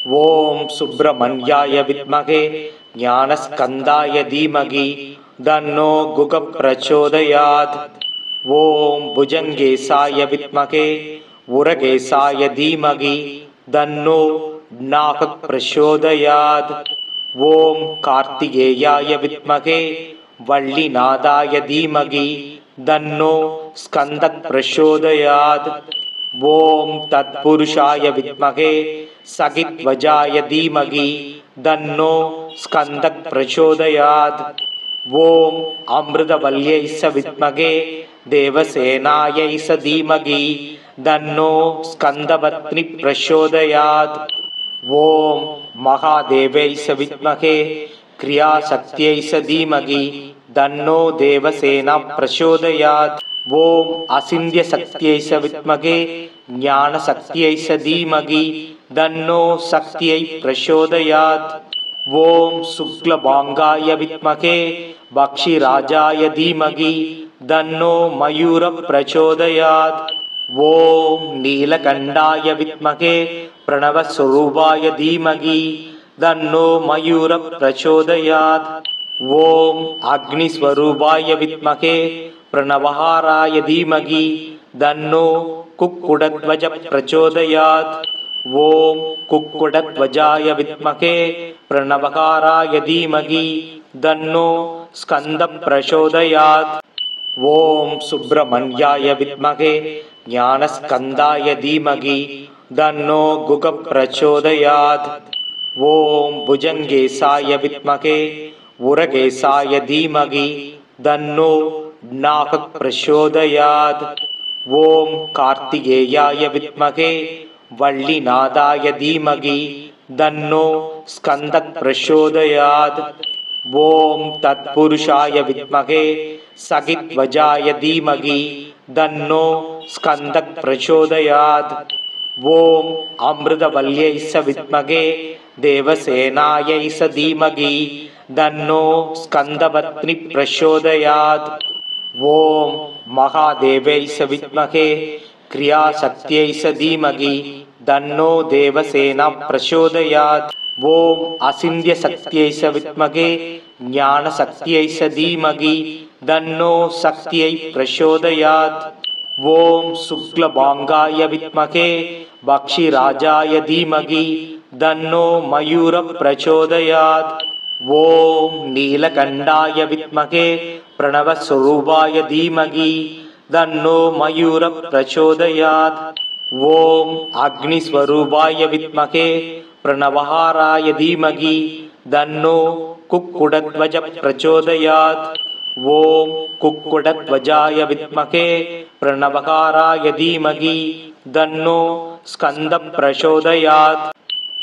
ஓம் சுப்பிரமணியாய வித்மகே ஞானஸ்கந்தாய தீமகி தன்னோ குக பிரச்சோதயாத். ஓம் புஜங்கேசாய வித்மகே உரகேசாய தீமகி தன்னோ நாகக் பிரச்சோதயாத். ஓம் கார்த்திகேயாய வித்மகே வள்ளிநாதாய தீமகி தன்னோ ஸ்கந்தக் பிரச்சோதயாத். ஓம் தத்புருஷாய வித்மகே சகித்வஜாய தீமகி தன்னோ ஸ்கந்தக் பிரச்சோதயாத். ஓம் அமிர்தவல்யை வித்மகே தேவசேனாயை தீமகி தன்னோ ஸ்கந்தபத்னி பிரச்சோதயாத். ஓம் மகாதேவை வித்மகே கிரியாசக்தியை தீமகி தன்னோ தேவசேனா பிரச்சோதயாத். ஓம் அசிந்திய சக்தியை வித்மகே ஞானசக்தியை தீமகி தன்னோ சக்தியை பிரச்சோதயாத். ஓம் சுக்லபாங்காய வித்மகே பக்ஷிராஜாய தீமகி தன்னோ மயூர பிரச்சோதயாத். ஓம் நீலகண்டாய வித்மகே பிரணவஸ்வரூபாய தீமகி தன்னோ மயூர பிரச்சோதயாத். ஓம் அக்னிஸ்வரூபாய வித்மகே பிரணவஹாராய தீமகி தன்னோ குக்குடத்வஜ பிரச்சோதயாத். ஓம் குக்குடத்வஜாய வித்மகே பிரணவஹாராய தீமகி தன்னோ ஸ்கந்த பிரச்சோதயாத். ஓம் சுப்பிரமணியாய வித்மகே ஞானஸ்கந்தாய தீமகி தன்னோ குக பிரச்சோதயாத். ஓம் புஜங்கேசாய வித்மகே உரகேசாய தீமகி தன்னோ நாகக் பிரச்சோதயாத். ஓம் கார்த்திகேயாய வித்மகே வள்ளிநாதாய தீமகி தன்னோ ஸ்கந்தக் பிரச்சோதயாத். ஓம் தத்புருஷாய வித்மகே சகித்வஜாய தீமகி தன்னோ ஸ்கந்தக் பிரச்சோதயாத். ஓம் அமிர்தவல்யை வித்மகே தேவசேனாயை தீமகி தன்னோ ஸ்கந்தபத்னி பிரச்சோதயாத். ஓம் மகாதேவை வித்மகே கிரியாசக்தியை தீமகி தன்னோ தேவசேனா பிரச்சோதயாத். ஓம் அசிந்திய சக்தியை வித்மகே ஞானசக்தியை தீமகி தன்னோ சக்தியை பிரச்சோதயாத். ஓம் சுக்லபாங்காய வித்மகே பக்ஷிராஜாய தீமகி தன்னோ மயூர பிரச்சோதயாத். ஓம் நீலகண்டாய வித்மகே பிரணவஸ்வரூபாய தீமகி தன்னோ மயூர பிரச்சோதயாத். ஓம் அக்னிஸ்வரூபாய வித்மகே பிரணவஹாராய தீமகி தன்னோ குக்குடத்வஜ பிரச்சோதயாத். ஓம் குக்குடத்வஜாய வித்மகே பிரணவஹாராய தீமகி தன்னோ ஸ்கந்த பிரச்சோதயாத்.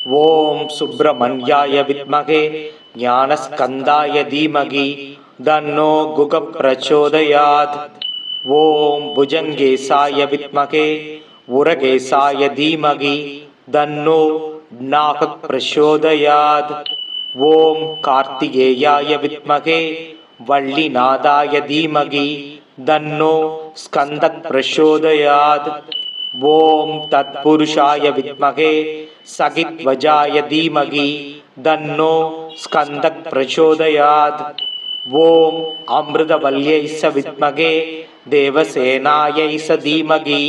ஓம் சுப்பிரமணியாய வித்மகே ஞானஸ்கந்தாய தீமகி தன்னோ குக பிரச்சோதயாத். ஓம் புஜங்கேசாய வித்மகே உரகேசாய தீமகி தன்னோ நாகக் பிரச்சோதயாத். ஓம் கார்த்திகேயாய வித்மகே வள்ளிநாதாய தீமகி தன்னோ ஸ்கந்தக் பிரச்சோதயாத். ஓம் தத்புருஷாய வித்மகே சகித்வஜாய தீமகி தன்னோ ஸ்கந்தக் பிரச்சோதயாத். ஓம் அமிர்தவல்யை வித்மகே தேவசேனாயை தீமகி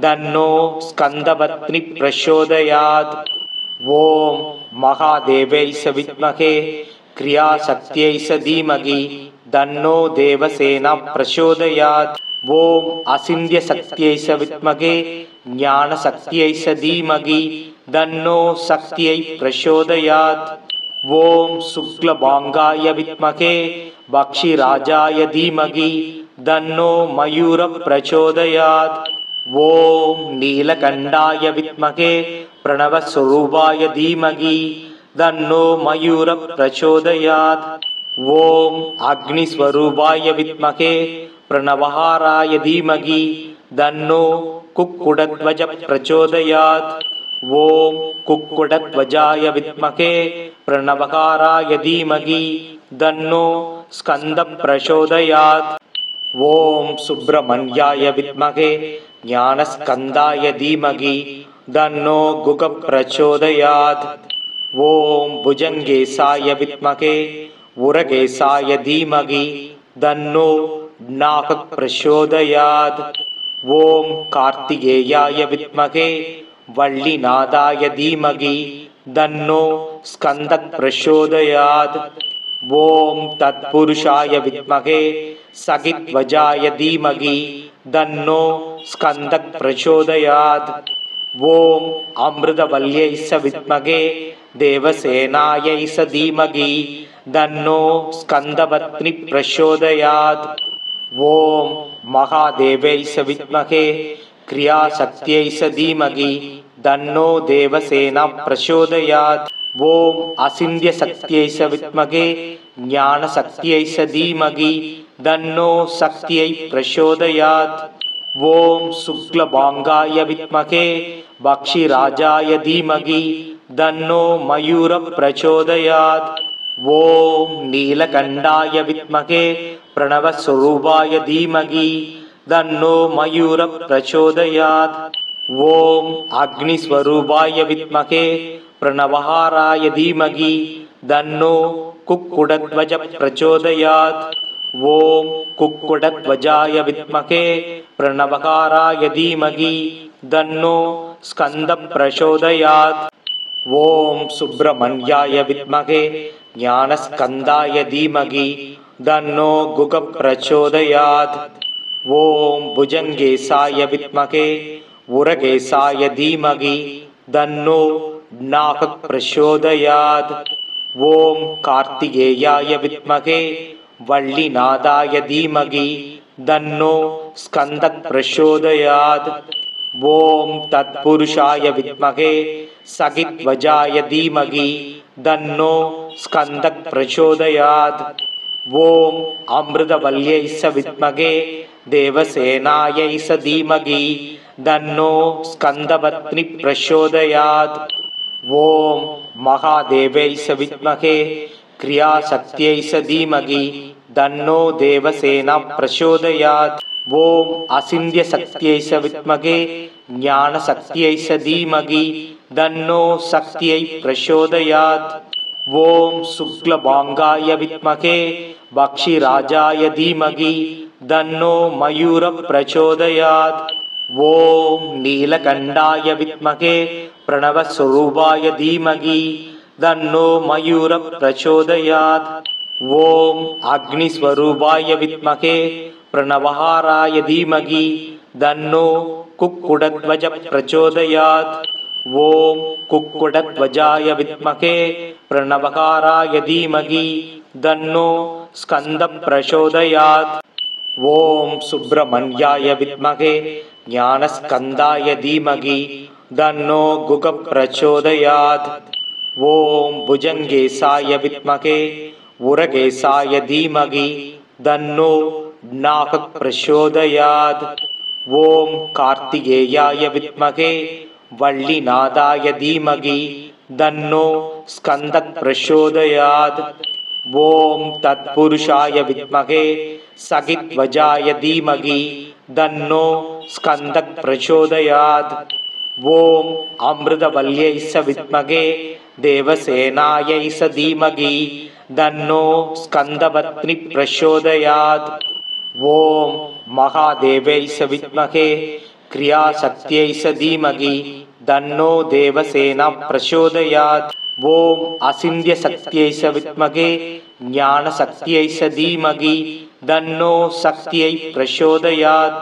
தன்னோ ஸ்கந்தபத்னி பிரச்சோதயாத். ஓம் மகாதேவை வித்மகே கிரியாசக்தியை தீமகி தன்னோ தேவசேனா பிரச்சோதயாத். ஓம் அசிந்திய சக்தியை வித்மகே ஞானசக்தியை தீமகி தன்னோ சக்தியை பிரச்சோதயாத். ஓம் சுக்லபாங்காய வித்மகே பக்ஷிராஜாய தீமகி தன்னோ மயூர பிரச்சோதயாத். ஓம் நீலகண்டாய வித்மகே பிரணவஸ்வரூபாய தீமகி தன்னோ மயூர பிரச்சோதயாத். ஓம் அக்னிஸ்வரூபாய வித்மகே பிரணவஹாராய தீமகி தன்னோ குக்குடத்வஜ பிரச்சோதயாத். ஓம் குக்குடத்வஜாய வித்மகே பிரணவஹாராய தீமகி தன்னோ ஸ்கந்த பிரச்சோதயாத். ஓம் சுப்பிரமணியாய வித்மகே ஞானஸ்கந்தாய தீமகி தன்னோ குகப் பிரச்சோதயாத். ஓம் புஜங்கேசாய வித்மகே உரகேசாய தீமகி தன்னோ நாகக் பிரச்சோதயாத். ஓம் கார்த்திகேயாய வித்மகே வள்ளிநாதாய தீமகி தன்னோ ஸ்கந்தக் பிரச்சோதயாத். ஓம் தத்புருஷாய வித்மகே சகித்வஜாய தீமகி தன்னோ ஸ்கந்தக் பிரச்சோதயாத். ஓம் அமிர்தவல்யை ச வித்மகே தேவசேனாயை ச தீமகி தன்னோ ஸ்கந்தபத்னி பிரச்சோதயாத். ஓம் மகாதேவை ச வித்மகே கிரியாசக்தியை ச தீமகி தன்னோ தேவசேனா பிரச்சோதயாத். ஓம் அசிந்திய சக்தியை ச வித்மகே ஞான சக்தியை ச தீமகி தன்னோ சக்தியை பிரச்சோதயாத். ஓம் சுக்லபாங்காய வித்மகே பக்ஷிராஜாய தீமகி தன்னோ மயூர பிரச்சோதயாத். ஓம் நீலகண்டாய வித்மகே பிரணவஸ்வரூபாய தீமகி தன்னோ மயூர பிரச்சோதயாத். ஓம் அக்னிஸ்வரூபாய வித்மகே பிரணவஹாராய தீமகி தன்னோ குக்குடத்வஜ பிரச்சோதயாத். ஓம் குக்குடத்வஜாய வித்மகே பிரணவஹாராய தீமகி தன்னோ ஸ்கந்த பிரச்சோதயாத். ஓம் சுப்பிரமணியாய வித்மகே ஞானஸ்கந்தாய தீமகி தன்னோ குக பிரச்சோதயாத். ஓம் புஜங்கேசாய வித்மகே உரகேசாய தீமகி தன்னோ நாகக் பிரச்சோதயாத். ஓம் கார்த்திகேயாய வித்மகே வள்ளிநாதாய தீமகி தன்னோ ஸ்கந்தக் பிரச்சோதயாத். ஓம் தத்புருஷாய வித்மகே சகித்வஜாய தீமகி தன்னோ ஸ்கந்தக் பிரச்சோதயாத். ஓம் அமிர்தவல்யை ச வித்மகே தேவசேனாயை ச தீமகி தன்னோ ஸ்கந்தபத்னி பிரச்சோதயாத். ஓம் மகாதேவை ச வித்மகே கிரியாசக்தியை ச தீமகி தன்னோ தேவசேனா பிரச்சோதயாத். ஓம் அசிந்திய சக்தியை ச வித்மகே ஞான சக்தியை ச தீமகி தன்னோ சக்தியை பிரச்சோதயாத். ஓம் சுக்லபாங்காய வித்மகே பக்ஷிராஜாய தீமகி தன்னோ மயூர பிரச்சோதயாத். ஓம் நீலகண்டாய வித்மகே பிரணவஸ்வரூபாய தீமகி தன்னோ மயூர பிரச்சோதயாத். ஓம் அக்னிஸ்வரூபாய வித்மகே பிரணவஹாராய தீமகி தன்னோ குக்குடத்வஜ பிரச்சோதயாத். ஓம் குக்குடத்வஜாய வித்மகே பிரணவஹாராய தீமகி தன்னோ ஸ்கந்த பிரச்சோதயாத். ஓம் சுப்பிரமணியாய வித்மகே ஞானஸ்கந்தாய தீமகி தன்னோ குக பிரச்சோதயாத். ஓம் புஜங்கேசாய வித்மகே உரகேசாய தீமகி தன்னோ நாகக் பிரச்சோதயாத். ஓம் கார்த்திகேயாய வித்மகே வள்ளிநாதாய தீமகி தன்னோ ஸ்கந்தக் பிரச்சோதயாத். ஓம் தத்புருஷாய வித்மகே சகித்வஜாய தீமகி தன்னோ ஸ்கந்தக் பிரச்சோதயாத். ஓம் அமிர்தவல்யை ச வித்மகே தேவசேனாயை ச தீமகி தன்னோ ஸ்கந்தபத்னி பிரச்சோதயாத். ஓம் மகாதேவை ச வித்மகே கிரியாசக்தியை ச தீமகி தன்னோ தேவசேனா பிரச்சோதயாத். ஓம் அசிந்திய சக்தியை ச வித்மகே ஞான சக்தியை ச தீமகி தன்னோ சக்தியை பிரச்சோதயாத்.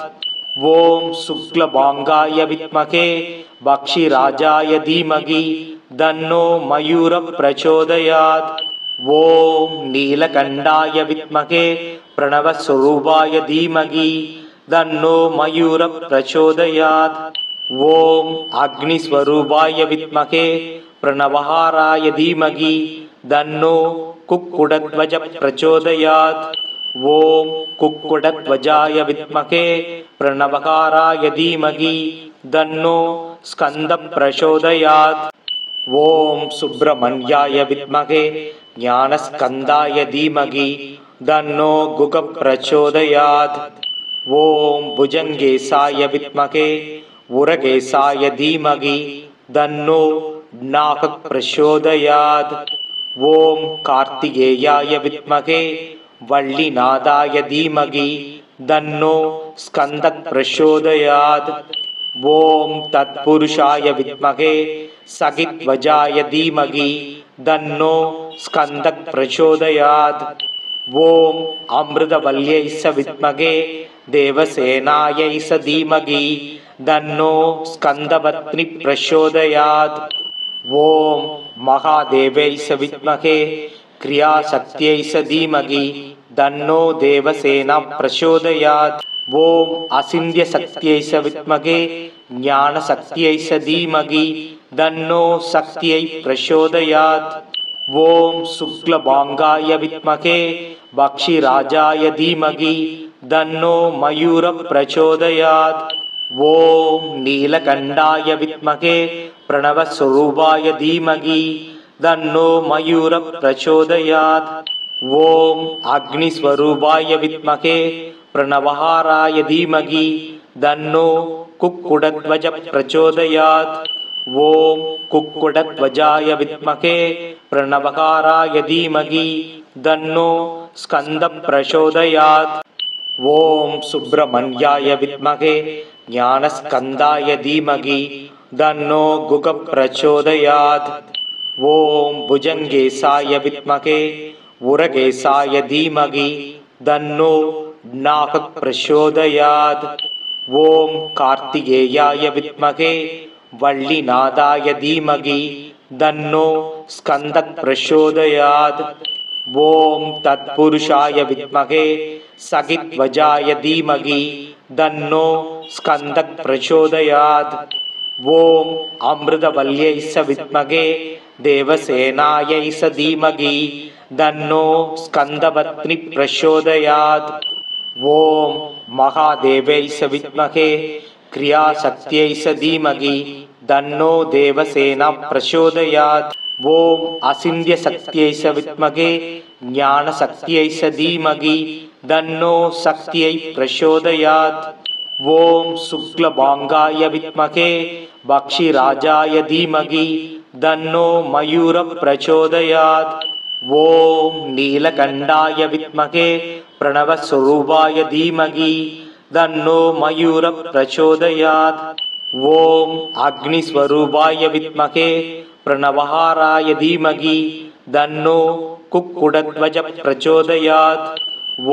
ஓம் சுக்லபாங்காய வித்மகே பக்ஷிராஜாய தீமகி தன்னோ மயூர பிரச்சோதயாத். ஓம் நீலகண்டாய வித்மகே பிரணவஸ்வரூபாய தீமகி தன்னோ மயூர பிரச்சோதயாத். ஓம் அக்னிஸ்வரூபாய வித்மகே பிரணவஹாராய தீமகி தன்னோ குக்குடத்வஜ பிரச்சோதயாத். ஓம் குக்குடத்வஜாய வித்மகே பிரணவஹாராய தீமகி தன்னோ ஸ்கந்த பிரச்சோதயாத். ஓம் சுப்பிரமணியாய வித்மகே ஞானஸ்கந்தாய தீமகி தன்னோ குக பிரச்சோதயாத். ஓம் புஜங்கேசாய வித்மகே உரகேசாய தீமகி தன்னோ நாகக் பிரசோதயாத். ஓம் கார்த்திகேயாய வித்மகே வள்ளிநாதாய தீமகி தன்னோ ஸ்கந்தக் பிரசோதயாத். ஓம் தத்புருஷாய வித்மகே சகித்வஜாய தீமகி தன்னோ ஸ்கந்தக் பிரசோதயாத். ஓம் அமிர்தவல்யை ச வித்மகே தேவசேனாயை ச தீமகி தன்னோ ஸ்கந்தபத்னி பிரசோதயாத். ஓம் மகாதேவை ச வித்மகே கிரியாசக்தியை ச தீமகி தன்னோ தேவசேனா பிரசோதயாத். ஓம் அசிந்திய சக்தியை ச வித்மகே ஞான சக்தியை ச தீமகி தன்னோ சக்தியை பிரசோதயாத். ஓம் சுக்லபாங்காய வித்மகே பக்ஷிராஜாய தீமகி தன்னோ மயூர பிரசோதயாத். ஓம் நீலகண்டாய வித்மகே பிரணவஸ்வரூபாய தீமகி தன்னோ மயூர பிரசோதயாத். ஓம் அக்னிஸ்வரூபாய வித்மகே பிரணவஹாராய தீமகி தன்னோ குக்குடத்வஜ பிரசோதயாத். ஓம் குக்குடத்வஜாய வித்மகே பிரணவஹாராய தீமகி தன்னோ ஸ்கந்த பிரசோதயாத். ஓம் சுப்பிரமணியாய வித்மகே ஞானஸ்கந்தாய தீமகி தன்னோ குக பிரசோதயாத். ஓம் புஜங்கேசாய வித்மகே உரகேசாய தீமகி தன்னோ நாகக் பிரசோதயாத். ஓம் கார்த்திகேயாய வித்மகே வள்ளிநாதாய தீமகி தன்னோ ஸ்கந்தக் பிரசோதயாத். ஓம் தத்புருஷாய வித்மகே சகித்வஜாய தீமகி தன்னோ ஸ்கந்தக் பிரசோதயாத். ஓம் அமிர்தவல்யை ச வித்மகே தேவசேனாயை ச தீமகி தன்னோ ஸ்கந்தபத்னி பிரசோதயாத். ஓம் மகாதேவை ச வித்மகே கிரியாசக்தியை ச தீமகி தன்னோ தேவசேனா பிரசோதயாத். ஓம் அசிந்திய சக்தியை ச வித்மகே ஞான சக்தியை ச தீமகி தன்னோ சக்தியை பிரசோதயாத். ஓம் சுக்லபாங்காய வித்மகே பக்ஷிராஜாய தீமகி தன்னோ மயூர பிரசோதயாத். ஓம் நீலகண்டாய வித்மகே பிரணவஸ்வரூபாய தீமகி தன்னோ மயூர பிரசோதயாத். ஓம் அக்னிஸ்வரூபாய வித்மகே பிரணவஹாராய தீமகி தன்னோ குக்குடத்வஜ பிரசோதயாத்.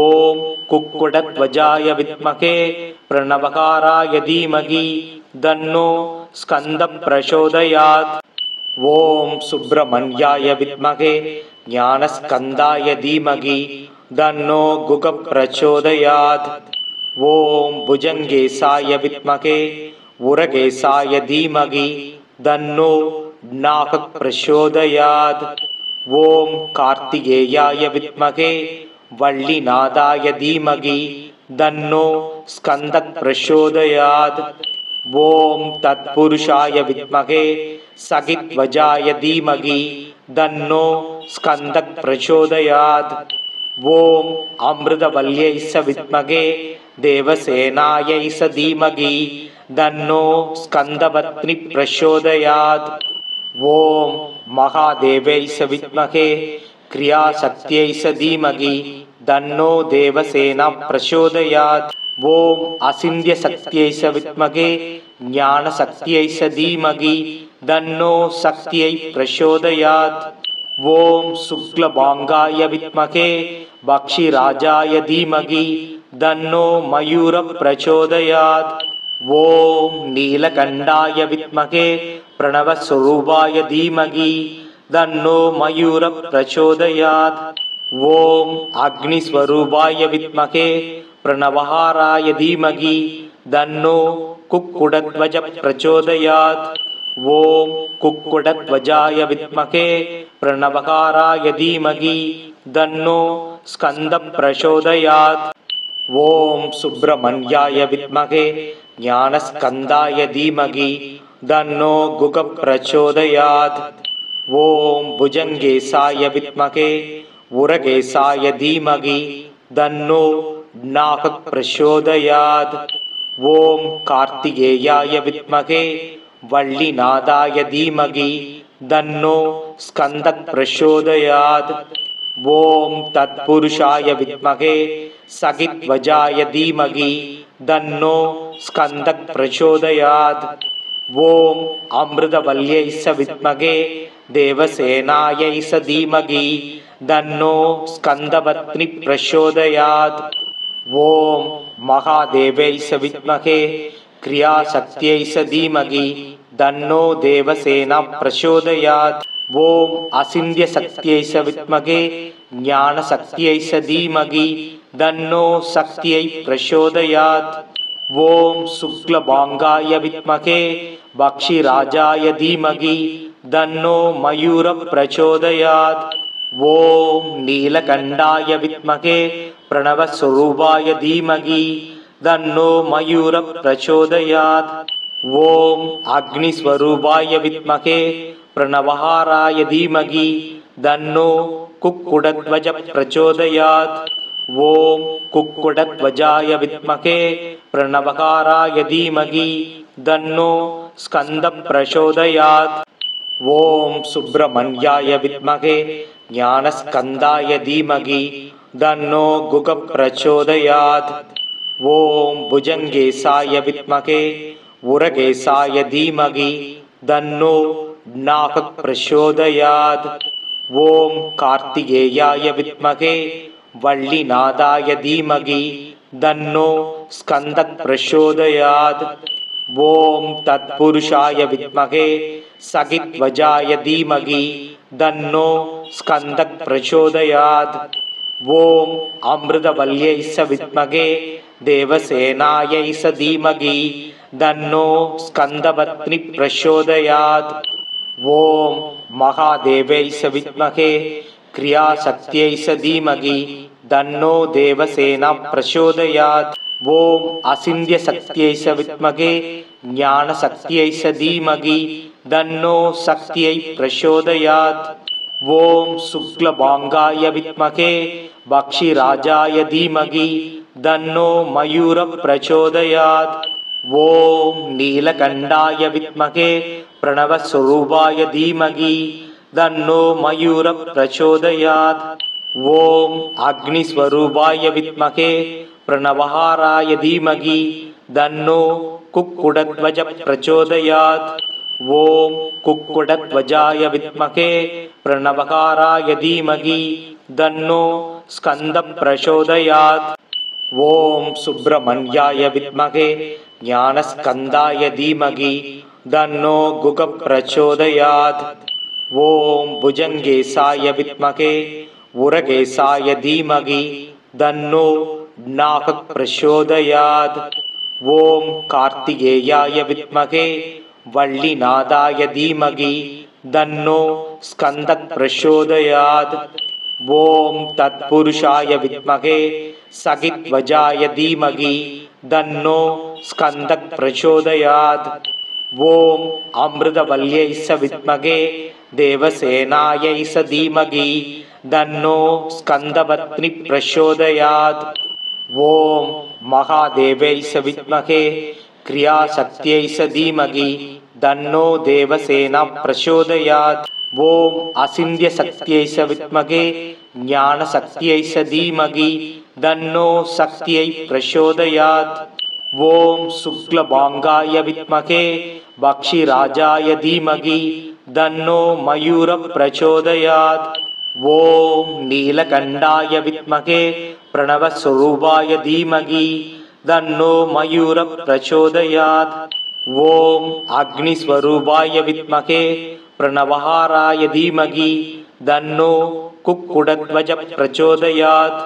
ஓம் குக்குடத்வஜாய வித்மகே பிரணவஹாராய தீமகி தன்னோ ஸ்கந்த பிரசோதயாத். ஓம் சுப்பிரமணியாய வித்மகே ஞானஸ்கந்தாய தீமகி தன்னோ குக பிரசோதயாத். ஓம் புஜங்கேசாய வித்மகே உரகேசாய தீமகி தன்னோ நாகக் பிரசோதயாத். ஓம் கார்த்திகேயாய வித்மகே வள்ளிநாதாய தீமகி தன்னோ ஸ்கந்தக் பிரசோதயாத். ஓம் தத்புருஷாய வித்மகே சகித்வஜாய தீமகி தன்னோ ஸ்கந்தக் பிரசோதயாத். ஓம் அமிர்தவல்யை ச வித்மகே தேவசேனாயை ச தீமகி தன்னோ ஸ்கந்தபத்னி பிரசோதயாத். ஓம் மகாதேவை ச வித்மகே கிரியாசக்தியை ச தீமகி தன்னோ தேவசேனா பிரசோதயாத். ஓம் அசிந்திய சக்தியை ச வித்மகே ஞான சக்தியை ச தீமகி தன்னோ சக்தியை பிரசோதயாத். ஓம் சுக்லபாங்காய வித்மகே பக்ஷிராஜாய தீமகி தன்னோ மயூர பிரசோதயாத். ஓம் நீலகண்டாய வித்மகே பிரணவஸ்வரூபாய தீமகி தன்னோ மயூர பிரசோதயாத். ஓம் அக்னிஸ்வரூபாய வித்மகே பிரணவஹாராய தீமகி தன்னோ குக்குடத்வஜ பிரசோதயாத். ஓம் குக்குடத்வஜாய வித்மகே பிரணவஹாராய தீமகி தன்னோ ஸ்கந்த பிரசோதயாத். ஓம் சுப்பிரமணியாய வித்மகே ஞானஸ்கந்தாய தீமகி தன்னோ குக பிரசோதயாத். ஓம் புஜங்கேசாய வித்மகே உரகேசாய தீமகி தன்னோ நாகக் பிரசோதயாத். ஓம் கார்த்திகேயாய வித்மகே வள்ளிநாதாய தீமகி தன்னோ ஸ்கந்தக் பிரசோதயாத். ஓம் தத்புருஷாய வித்மகே சகித்வஜாய தீமகி தன்னோ ஸ்கந்தக் பிரசோதயாத். ஓம் அமிர்தவல்யை ச வித்மகே தேவசேனாயை ச தீமகி தன்னோ ஸ்கந்தபத்னி பிரசோதயாத். ஓம் மகாதேவை ச வித்மகே கிரியாசக்தியை ச தீமகி தன்னோ தேவசேனா பிரசோதயாத். ஓம் அசிந்திய சக்தியை ச வித்மகே ஞான சக்தியை ச தீமகி தன்னோ சக்தியை பிரசோதயாத். ஓம் சுக்லபாங்காய வித்மகே பக்ஷிராஜாய தீமகி தன்னோ மயூர பிரசோதயாத். ஓம் நீலகண்டாய வித்மகே பிரணவஸ்வரூபாய தீமகி தன்னோ மயூர பிரசோதயாத். ஓம் அக்னிஸ்வரூபாய வித்மகே பிரணவஹாராய தீமகி தன்னோ குக்குடத்வஜ பிரசோதயாத். ஓம் குக்குடத்வஜாய வித்மகே பிரணவஹாராய தீமகி தன்னோ ஸ்கந்த பிரசோதயாத். ஓம் சுப்பிரமணியாய வித்மகே ஞானஸ்கந்தாய தீமகி தன்னோ குக பிரசோதயாத். ஓம் புஜங்கேசாய வித்மகே உரகேசாய தீமகி தன்னோ நாகக் பிரசோதயாத். ஓம் கார்த்திகேயாய வித்மகே வள்ளிநாதாய தீமகி தன்னோ ஸ்கந்தக் பிரசோதயாத். ஓம் தத்புருஷாய வித்மகே சகித்வஜாய தீமகி தன்னோ ஸ்கந்தக் பிரசோதயாத். ஓம் அமிர்தவல்யை ச வித்மகே தேவசேனாயை ச தீமகி தன்னோ ஸ்கந்தபத்னி பிரசோதயாத். ஓம் மகாதேவை ச வித்மகே கிரியாசக்தியை ச தீமகி தன்னோ தேவசேனா பிரசோதயாத். ஓம் அசிந்திய சக்தியை ச வித்மகே ஞான சக்தியை ச தீமகி தன்னோ சக்தியை பிரசோதயாத். ஓம் சுக்லபாங்காய வித்மகே பக்ஷிராஜாய தீமகி தன்னோ மயூர பிரசோதயாத். ஓம் நீலகண்டாய வித்மகே பிரணவஸ்வரூபாய தீமகி தன்னோ மயூர பிரசோதயாத். ஓம் அக்னிஸ்வரூபாய வித்மகே பிரணவஹாராய தீமகி தன்னோ குக்குடத்வஜ பிரசோதயாத். ஓம் குக்குடத்வஜாய வித்மகே பிரணவஹாராய தீமகி தன்னோ ஸ்கந்த பிரசோதயாத். ஓம் சுப்பிரமணியாய வித்மகே ஞானஸ்கந்தாய தீமகி தன்னோ குக பிரசோதயாத். ஓம் புஜங்கேசாய வித்மகே உரகேசாய தீமகி தன்னோ நாகக் பிரசோதயாத். ஓம் கார்த்திகேயாய வித்மகே வள்ளிநாதாய தீமகி தன்னோ ஸ்கந்தக் பிரசோதயாத். ஓம் தத்புருஷாய வித்மகே சகித்வஜாய தீமகி தன்னோ ஸ்கந்தக் பிரசோதயாத். ஓம் அமிர்தவல்யை ச வித்மகே தேவசேனாயை ச தீமகி தன்னோ ஸ்கந்தபத்னி பிரசோதயாத். ஓம் மகாதேவை ச வித்மகே கிரியாசக்தியை ச தீமகி தன்னோ தேவசேனா பிரசோதயாத். ஓம் அசிந்திய சக்தியை ச வித்மகே ஞான சக்தியை ச தீமகி தன்னோ சக்தியை பிரசோதயாத். ஓம் சுக்லபாங்காய வித்மகே பக்ஷிராஜாய தீமகி தன்னோ மயூர பிரசோதயாத். ஓம் நீலகண்டாய வித்மகே பிரணவஸ்வரூபாய தீமகி தன்னோ மயூர பிரசோதயாத். ஓம் அக்னிஸ்வரூபாய வித்மகே பிரணவஹாராய தீமகி தன்னோ குக்குடத்வஜ பிரசோதயாத்.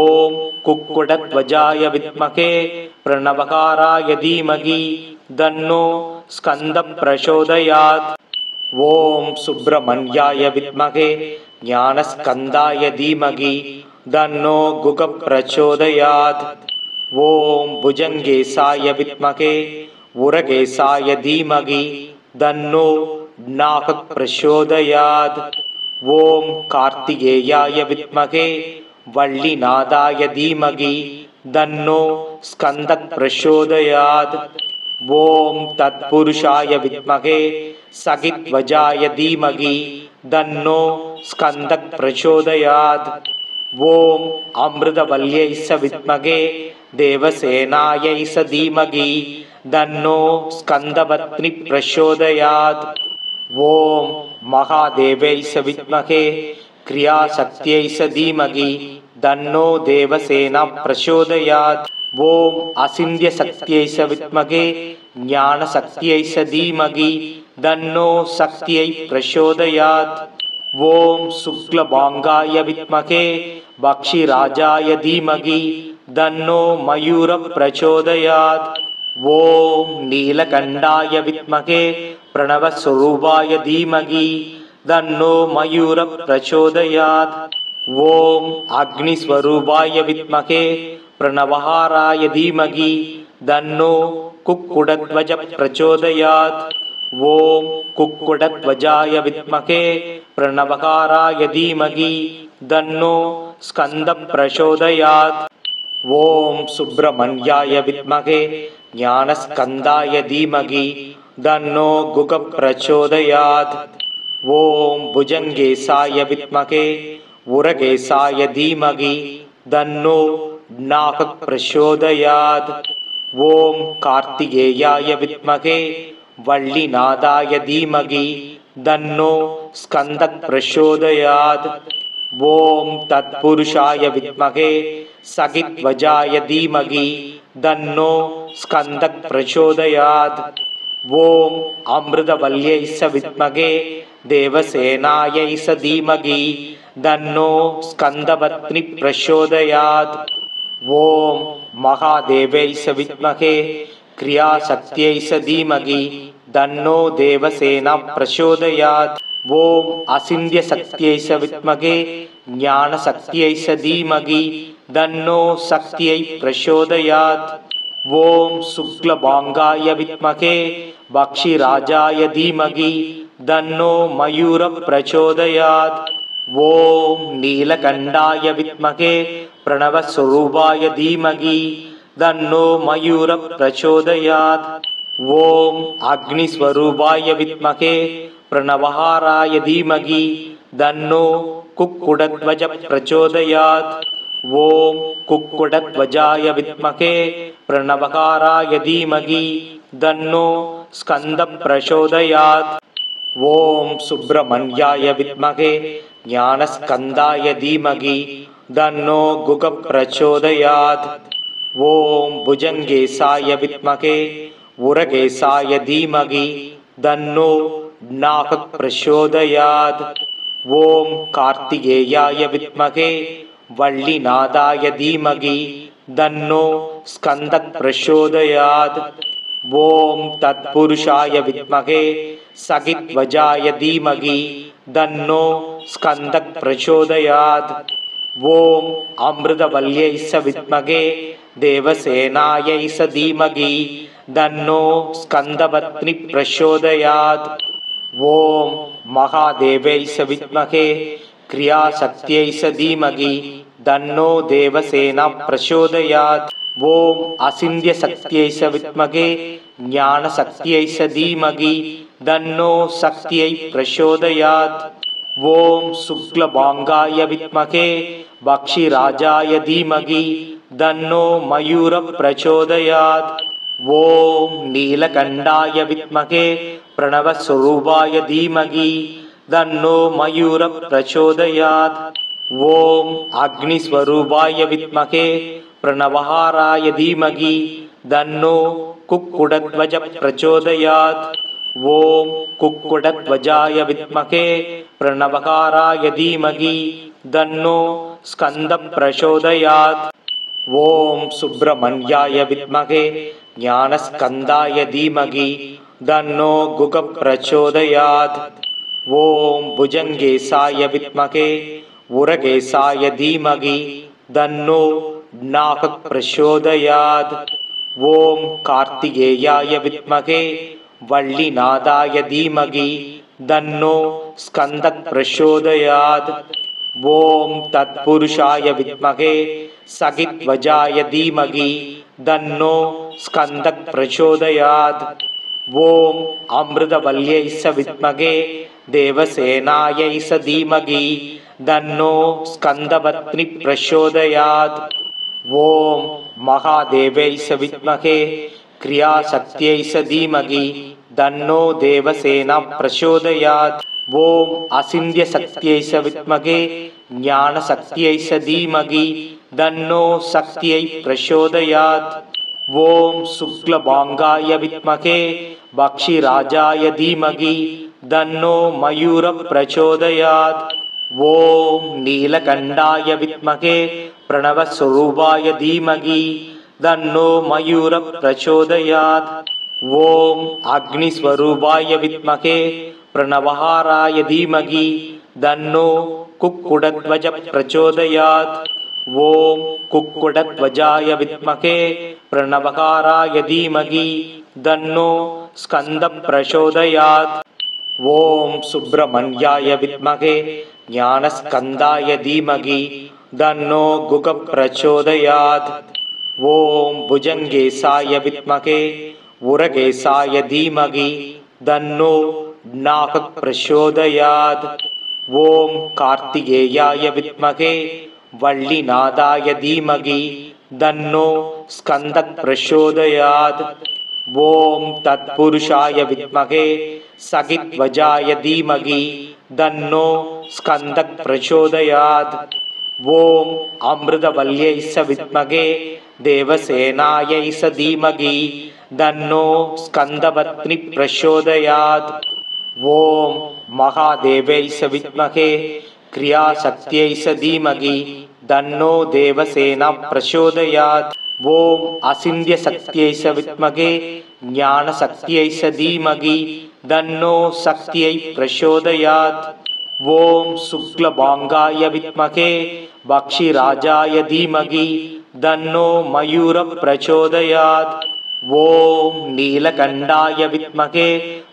ஓம் குக்குடத்வஜாய வித்மகே பிரணவஹாராய தீமகி தன்னோ ஸ்கந்த பிரசோதயாத். ஓம் சுப்பிரமணியாய வித்மகே ஞானஸ்கந்தாய தீமகி தன்னோ குக பிரசோதயாத். ஓம் புஜங்கேசாய வித்மகே உரகேசாய தீமகி தன்னோ நாகக் பிரசோதயாத். ஓம் கார்த்திகேயாய வித்மகே வள்ளிநாதாய தீமகி தன்னோ ஸ்கந்தக் பிரசோதயாத். ஓம் தத்புருஷாய வித்மகே சகித்வஜாய தீமகி தன்னோ ஸ்கந்தக் பிரசோதயாத். ஓம் அமிர்தவல்யை ச வித்மகே தேவசேனாயை ச தீமகி தன்னோ ஸ்கந்தபத்னி பிரசோதயாத். ஓம் மகாதேவை ச வித்மகே கிரியாசக்தியை ச தீமகி தன்னோ தேவசேனா பிரசோதயாத். ஓம் அசிந்திய சக்தியை ச வித்மகே ஞான சக்தியை ச தீமகி தன்னோ சக்தியை பிரசோதயாத். ஓம் சுக்லபாங்காய வித்மகே பக்ஷிராஜாய தீமகி தன்னோ மயூர பிரசோதயாத். ஓம் நீலகண்டாய வித்மகே பிரணவஸ்வரூபாய தீமகி தன்னோ மயூர பிரசோதயாத். ஓம் அக்னிஸ்வரூபாய வித்மகே பிரணவஹாராய தீமகி தன்னோ குக்குடத்வஜ பிரசோதயாத். ஓம் குக்குடத்வஜாய வித்மகே பிரணவஹாராய தீமகி தன்னோ ஸ்கந்த பிரசோதயாத். ஓம் சுப்பிரமணியாய வித்மகே ஞானஸ்கந்தாய தீமகி தன்னோ குக பிரசோதயாத். ஓம் புஜங்கேசாய வித்மகே உரகேசாய தீமகி தன்னோ நாகக் பிரசோதயாத். ஓம் கார்த்திகேயாய வித்மகே வள்ளிநாதாய தீமகி தன்னோ ஸ்கந்தக் பிரசோதயாத். ஓம் தத்புருஷாய வித்மகே சகித்வஜாய தீமகி தன்னோ ஸ்கந்தக் பிரசோதயாத். ஓம் அமிர்தவல்யை ச வித்மகே தேவசேனாயை ச தீமகி தன்னோ ஸ்கந்தபத்னி பிரசோதயாத். ஓம் மகாதேவை ச வித்மகே கிரியாசக்தியை ச தீமகி தன்னோ தேவசேனா பிரசோதயாத். ஓம் அசிந்திய சக்தியை ச வித்மகே ஞான சக்தியை ச தீமகி தன்னோ சக்தியை பிரசோதயாத். ஓம் சுக்லபாங்காய வித்மகே பக்ஷிராஜாய தீமகி தன்னோ மயூர பிரசோதயாத். ஓம் நீலகண்டாய வித்மகே பிரணவஸ்வரூபாய தீமகி தன்னோ மயூர பிரசோதயாத். ஓம் அக்னிஸ்வரூபாய வித்மகே பிரணவஹாராய தீமகி தன்னோ குக்குடத்வஜ பிரசோதயாத். ஓம் குக்குடத்வஜாய வித்மகே பிரணவஹாராய தீமகி தன்னோ ஸ்கந்த பிரசோதயாத். ஓம் சுப்பிரமணியாய வித்மகே ஞானஸ்கந்தாய தீமகி தன்னோ குக பிரசோதயாத். ஓம் புஜங்கேசாய வித்மகே உரகேசாய தீமகி தன்னோ நாகக் பிரசோதயாத். ஓம் கார்த்திகேயாய வித்மகே வள்ளிநாதாய தீமகி தன்னோ ஸ்கந்தக் பிரசோதயாத். ஓம் தத்புருஷாய வித்மகே சகித்வஜாய தீமகி தன்னோ ஸ்கந்தக் பிரசோதயாத். ஓம் அமிர்தவல்யை ச வித்மகே தேவசேனாயை ச தீமகி தன்னோ ஸ்கந்தபத்னி பிரசோதயாத். ஓம் மகாதேவை ச வித்மகே கிரியாசக்தியை ச தீமகி தன்னோ தேவசேனா பிரசோதயாத். ஓம் அசிந்திய சக்தியை ச வித்மகே ஞான சக்தியை ச தீமகி தன்னோ சக்தியை பிரசோதயாத். ஓம் சுக்லபாங்காய வித்மகே பக்ஷிராஜாய தீமகி தன்னோ மயூர பிரசோதயாத். ஓம் நீலகண்டாய வித்மகே பிரணவஸ்வரூபாய தீமகி தன்னோ மயூர பிரசோதயாத். ஓம் அக்னிஸ்வரூபாய வித்மகே பிரணவஹாராய தீமகி தன்னோ குக்குடத்வஜ பிரசோதயாத். ஓம் குக்குடத்வஜாய வித்மகே பிரணவஹாராய தீமகி தன்னோ ஸ்கந்த பிரசோதயாத். ஓம் சுப்பிரமணியாய வித்மகே ஞானஸ்கந்தாய தீமகி தன்னோ குக பிரசோதயாத். ஓம் புஜங்கேசாய வித்மகே உரகேசாய தீமகி தன்னோ நாகக் பிரசோதயாத். ஓம் கார்த்திகேயாய வித்மகே வள்ளிநாதாய தீமகி தன்னோ ஸ்கந்தக் பிரசோதயாத். ஓம் தத்புருஷாய வித்மகே சகித்வஜாய தீமகி தன்னோ ஸ்கந்தக் பிரச்சோதயாத். ஓம் அமிர்தவல்யை ச வித்மகே தேவசேனாயை ச தீமகி தன்னோ ஸ்கந்தபத்னி பிரச்சோதயாத். ஓம் மகாதேவை ச வித்மகே கிரியாசக்தியை ச தீமகி தன்னோ தேவசேனா பிரச்சோதயாத். ஓம் அசிந்திய சக்தியை ச வித்மகே ஞான சக்தியை ச தீமகி தன்னோ சக்தியை பிரச்சோதயாத். ஓம் சுக்லபாங்காய வித்மகே பக்ஷிராஜாய தீமகி தன்னோ மயூர பிரச்சோதயாத். ஓம் நீலகண்டாய வித்மகே பிரணவஸ்வரூபாய தீமகி தன்னோ மயூர பிரச்சோதயாத். ஓம் அக்னிஸ்வரூபாய வித்மகே பிரணவஹாராய தீமகி தன்னோ குக்குடத்வஜ பிரச்சோதயாத். ஓம் குக்குடத்வஜாய வித்மகே பிரணவஹாராய தீமகி தன்னோ ஸ்கந்த பிரச்சோதயாத். ஓம் சுப்பிரமணியாய வித்மகே ஞானஸ்கந்தாய தீமகி தன்னோ குக பிரச்சோதயாத். ஓம் புஜங்கேசாய வித்மகே உரகேசாய தீமகி தன்னோ நாகக் பிரச்சோதயாத். ஓம் கார்த்திகேயாய வித்மகே வள்ளிநாதாய தீமகி தன்னோ ஸ்கந்தக் பிரச்சோதயாத். ஓம் தத்புருஷாய வித்மகே சகித்வஜாய தீமகி தன்னோ ஸ்கந்தக் பிரச்சோதயாத். ஓம் அமிர்தவல்யை ச வித்மகே தேவசேனாயை ச தீமகி தன்னோ ஸ்கந்தபத்னி பிரச்சோதயாத். ஓம் மகாதேவை ச வித்மகே கிரியாசக்தியை ச தீமகி தன்னோ தேவசேனா பிரச்சோதயாத். ஓம் அசிந்திய சக்தியை ச வித்மகே ஞான சக்தியை ச தீமகி தன்னோ சக்தியை பிரச்சோதயாத். ஓம் சுக்லபாங்காய வித்மகே பக்ஷிராஜாய தீமகி தன்னோ மயூர பிரச்சோதயாத். ஓம் நீலகண்டாய வித்மகே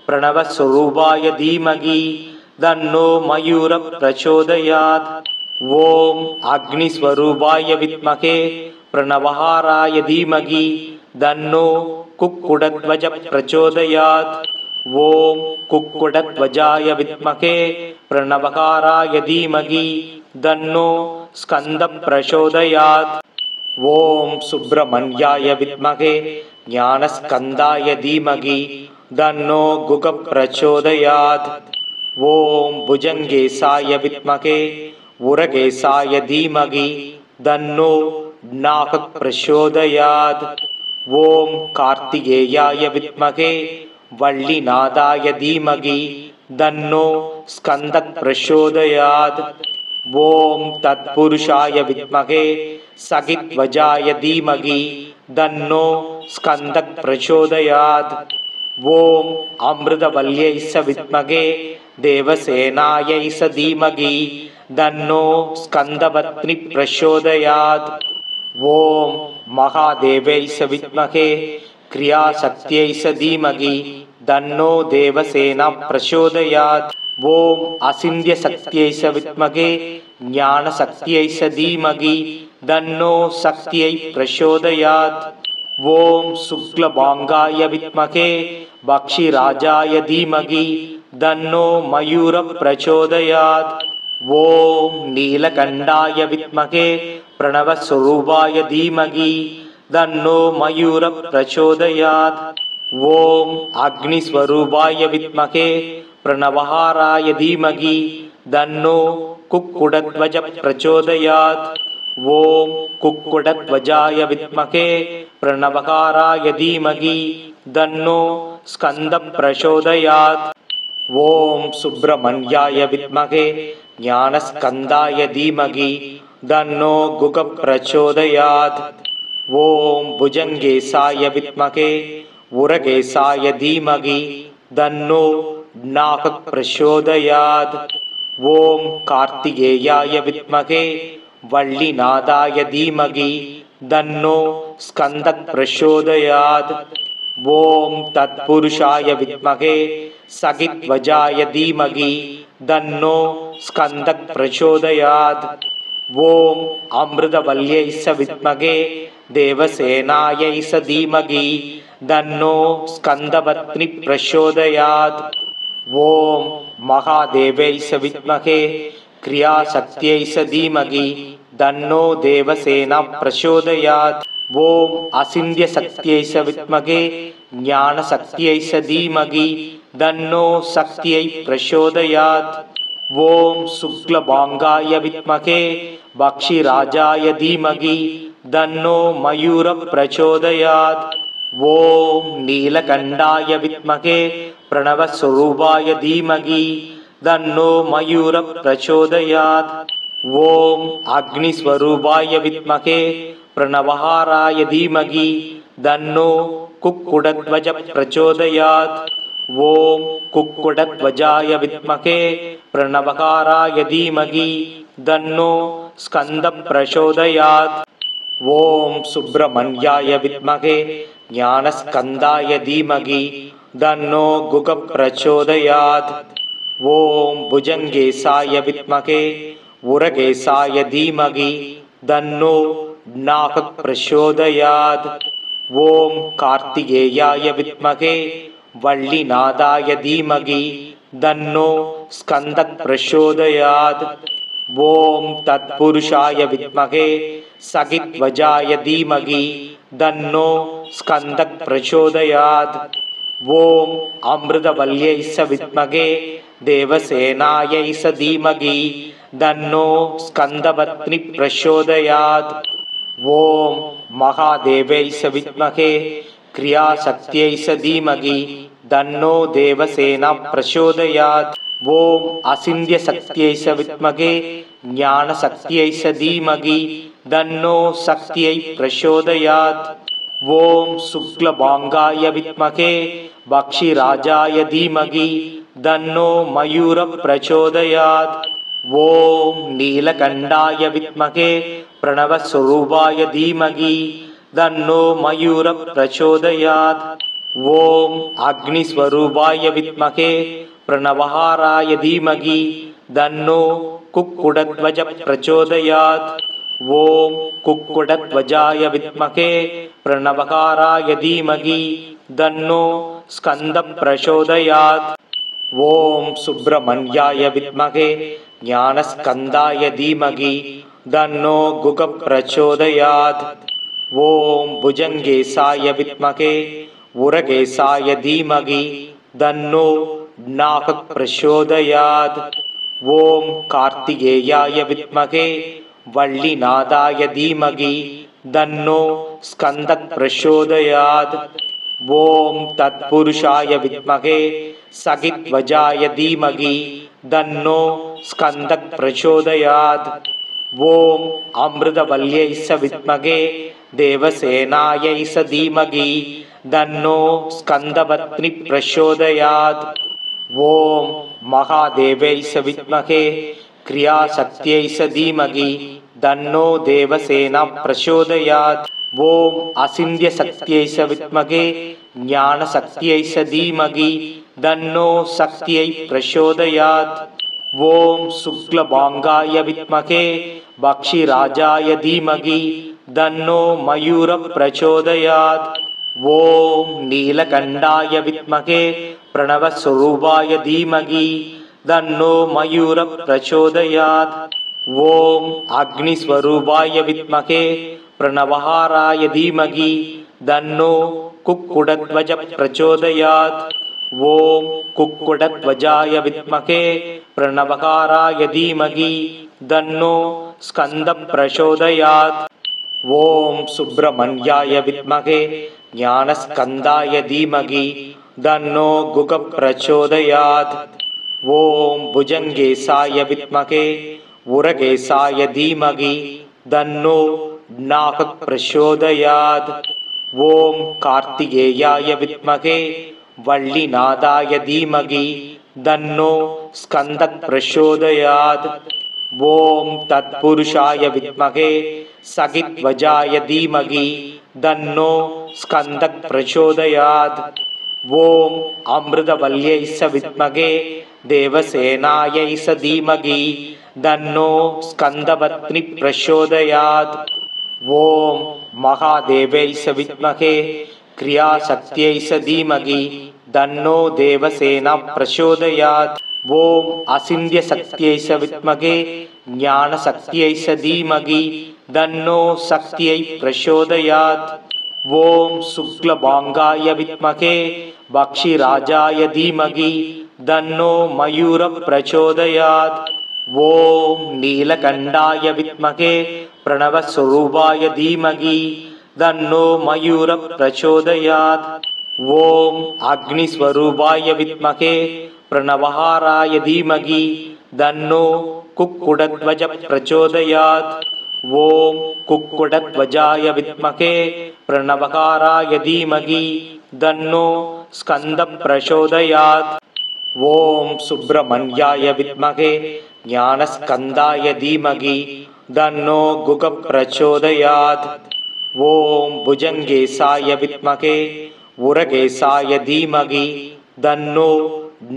பிரணவஸ்வரூபாய தீமகி தன்னோ மயூர பிரச்சோதயாத். ஓம் அக்னிஸ்வரூபாய வித்மகே பிரணவஹாராய தீமகி தன்னோ குக்குடத்வஜ பிரச்சோதயாத். ஓம் குக்குடத்வஜாய வித்மகே பிரணவஹாராய தீமகி தன்னோ ஸ்கந்த பிரச்சோதயாத். ஓம் சுப்பிரமணியாய வித்மகே ஞானஸ்கந்தாய தீமகி தன்னோ குக பிரச்சோதயாத். ஓம் புஜங்கேசாய வித்மகே உரகேசாய தீமகி தன்னோ நாகக் பிரச்சோதயாத். ஓம் கார்த்திகேயாய வித்மகே வள்ளிநாதாய தீமகி தன்னோ ஸ்கந்தக் பிரச்சோதயாத். ஓம் தத்புருஷாய வித்மகே சகித்வஜாய தீமகி தன்னோ ஸ்கந்தக் பிரச்சோதயாத். ஓம் அமிர்தவல்யை ச வித்மகே தேவசேனாயை ச தீமகி தன்னோ ஸ்கந்தபத்னி பிரச்சோதயாத். ஓம் மகாதேவை ச வித்மகே கிரியாசக்தியை ச தீமகி தன்னோ தேவசேனா பிரச்சோதயாத். ஓம் அசிந்திய சக்தியை ச வித்மகே ஞான சக்தியை ச தீமகி தன்னோ சக்தியை பிரச்சோதயாத். ஓம் சுக்லபாங்காய வித்மகே பக்ஷிராஜாய தீமகி தன்னோ மயூர பிரச்சோதயாத். ஓம் நீலகண்டாய வித்மகே பிரணவஸ்வரூபாய தீமகி தன்னோ மயூர பிரச்சோதயாத். ஓம் அக்னிஸ்வரூபாய வித்மகே பிரணவஹாராய தீமகி தன்னோ குக்குடத்வஜ பிரச்சோதயாத். ஓம் குக்குடத்வஜாய வித்மகே பிரணவஹாராய தீமகி தன்னோ ஸ்கந்த பிரச்சோதயாத். ஓம் சுப்பிரமணியாய வித்மகே ஞானஸ்கந்தாய தீமகி தன்னோ குக பிரச்சோதயாத். ஓம் புஜங்கேசாய வித்மகே உரகேசாய தீமகி தன்னோ நாகக் பிரச்சோதயாத். ஓம் கார்த்திகேயாய வித்மகே வள்ளிநாதாய தீமகி தன்னோ ஸ்கந்தக் பிரச்சோதயாத். ஓம் தத்புருஷாய வித்மகே சகித்வஜாய தீமகி தன்னோ ஸ்கந்தக் பிரச்சோதயாத். ஓம் அமிர்தவல்யை ச வித்மகே தேவசேனாயை ச தீமகி தன்னோ ஸ்கந்தபத்னி பிரச்சோதயாத். ஓம் மகாதேவை ச வித்மகே கிரியாசக்தியை ச தீமகி தன்னோ தேவசேனா பிரச்சோதயாத். ஓம் அசிந்திய சக்தியை ச வித்மகே ஞான சக்தியை ச தீமகி தன்னோ சக்தியை பிரச்சோதயாத். ஓம் சுக்லபாங்காய வித்மகே பக்ஷிராஜாய தீமகி தன்னோ மயூர பிரச்சோதயாத். ஓம் நீலகண்டாய வித்மகே பிரணவஸ்வரூபாய தீமகி தன்னோ மயூர பிரச்சோதயாத். ஓம் அக்னிஸ்வரூபாய வித்மகே பிரணவஹாராய தீமகி தன்னோ குக்குடத்வஜ பிரச்சோதயாத். ஓம் குக்குடத்வஜாய வித்மகே பிரணவஹாராய தீமகி தன்னோ ஸ்கந்த பிரச்சோதயாத். ஓம் சுப்பிரமணியாய வித்மகே ஞானஸ்கந்தாய தீமகி தன்னோ குக பிரச்சோதயாத். ஓம் புஜங்கேசாய வித்மகே உரகேசாய தீமகி தன்னோ நாக பிரச்சோதயாத். ஓம் கார்த்திகேயாய வித்மகே வள்ளிநாதாய தீமகி தன்னோ ஸ்கந்த பிரச்சோதயாத். ஓம் தத்புருஷாய வித்மகே சகித்வஜாய தீமகி தன்னோ ஸ்கந்த பிரச்சோதயாத். ஓம் அமிர்தவல்யை ச வித்மகே தேவசேனாயை ச தீமகி தன்னோ ஸ்கந்தபத்னி பிரச்சோதயாத். ஓம் மகாதேவை ச வித்மகே கிரியாசக்தியை ச தீமகி தன்னோ தேவசேனா பிரச்சோதயாத். ஓம் அசிந்திய சக்தியை ச வித்மகே ஞான சக்தியை ச தீமகி தன்னோ சக்தியை பிரச்சோதயாத். ஓம் சுக்லபாங்காய வித்மகே பக்ஷிராஜாய தீமகி தன்னோ மயூர பிரச்சோதயாத். ஓம் நீலகண்டாய வித்மகே பிரணவஸ்வரூபாய தீமகி தன்னோ மயூர பிரச்சோதயாத். ஓம் அக்னிஸ்வரூபாய வித்மகே பிரணவஹாராய தீமகி தன்னோ குக்குடத்வஜ பிரச்சோதயாத். ஓம் குக்குடத்வஜாய வித்மகே பிரணவஹாராய தீமகி தன்னோ ஸ்கந்த பிரச்சோதயாத். ஓம் சுப்பிரமணியாய வித்மகே ஞானஸ்கந்தாய தீமகி தன்னோ குக பிரச்சோதயாத். ஓம் புஜங்கேசாய வித்மகே உரகேசாய தீமகி தன்னோ நாக பிரச்சோதயாத். ஓம் கார்த்திகேயாய வித்மகே வள்ளிநாதாய தீமகி தன்னோ ஸ்கந்த பிரச்சோதயாத். ஓம் தத்புருஷாய வித்மகே சகித்வஜாய தீமகி தன்னோ ஸ்கந்த பிரச்சோதயாத். ஓம் அமிர்தவல்யை ச வித்மகே தேவசேனாயை ச தீமகி தன்னோ ஸ்கந்தபத்னி பிரச்சோதயாத். ஓம் மகாதேவை ச வித்மகே கிரியாசக்தியை ச தீமகி தன்னோ தேவசேனா பிரச்சோதயாத். ஓம் அசிந்திய சக்தியை ச வித்மகே ஞான சக்தியை ச தீமகி தன்னோ சக்தியை பிரச்சோதயாத். ஓம் சுக்லபாங்காய வித்மகே பக்ஷிராஜாய தீமகி தன்னோ மயூர பிரச்சோதயாத். ஓம் நீலகண்டாய வித்மகே பிரணவஸ்வரூபாய தீமகி தன்னோ மயூர பிரச்சோதயாத். ஓம் அக்னிஸ்வரூபாய வித்மகே பிரணவஹாராய தீமகி தன்னோ குக்குடத்வஜ பிரச்சோதயாத். ஓம் குக்குடத்வஜாய வித்மகே பிரணவஹாராய தீமகி தன்னோ ஸ்கந்த பிரச்சோதயாத். ஓம் சுப்பிரமணியாய வித்மகே ஞானஸ்கந்தாய தீமகி தன்னோ குக பிரச்சோதயாத். ஓம் புஜங்கேசாய வித்மகே உரகேசாய தீமகி தன்னோ நாக பிரச்சோதயாத். ஓம் கார்த்திகேயாய வித்மகே வள்ளிநாதாய தீமகி தன்னோ ஸ்கந்த பிரச்சோதயாத். ஓம் தத்புருஷாய வித்மகே சகித்வஜாய தீமகி தன்னோ ஸ்கந்த பிரச்சோதயாத். ஓம் அமிர்தவல்யை ச வித்மகே देवसेनायै स धीमहि तन्नो स्कन्दपत्नी प्रचोदयात्। ॐ महादेव्यै स विद्महे क्रियाशक्त्यै स धीमहि तन्नो देवसेना प्रचोदयात्। ॐ अचिन्त्यशक्त्यै स विद्महे ज्ञानशक्त्यै स धीमहि तन्नो शक्त्यै प्रचोदयात्। ॐ शुक्लभाङ्गाय विद्महे भक्षिराजाय धीमहि तन्नो मयूर प्रचोदयात्। ॐ नीलकण्ठाय विद्महे प्रणवस्वरूपाय धीमहि तन्नो मयूर प्रचोदयात्। ॐ अग्निस्वरूपाय विद्महे प्रणवहाराय धीमहि तन्नो कुक्कुटध्वज प्रचोदयात्। ॐ कुक्कुटध्वजाय विद्महे प्रणवहाराय धीमहि तन्नो स्कन्द प्रचोदयात्। ॐ सुब्रह्मण्याय विद्महे ज्ञानस्कन्दाय धीमहि तन्नो गुग प्रचोदयात्। ॐ भुजङ्गेशाय विद्महे उरगेशाय धीमहि तन्नो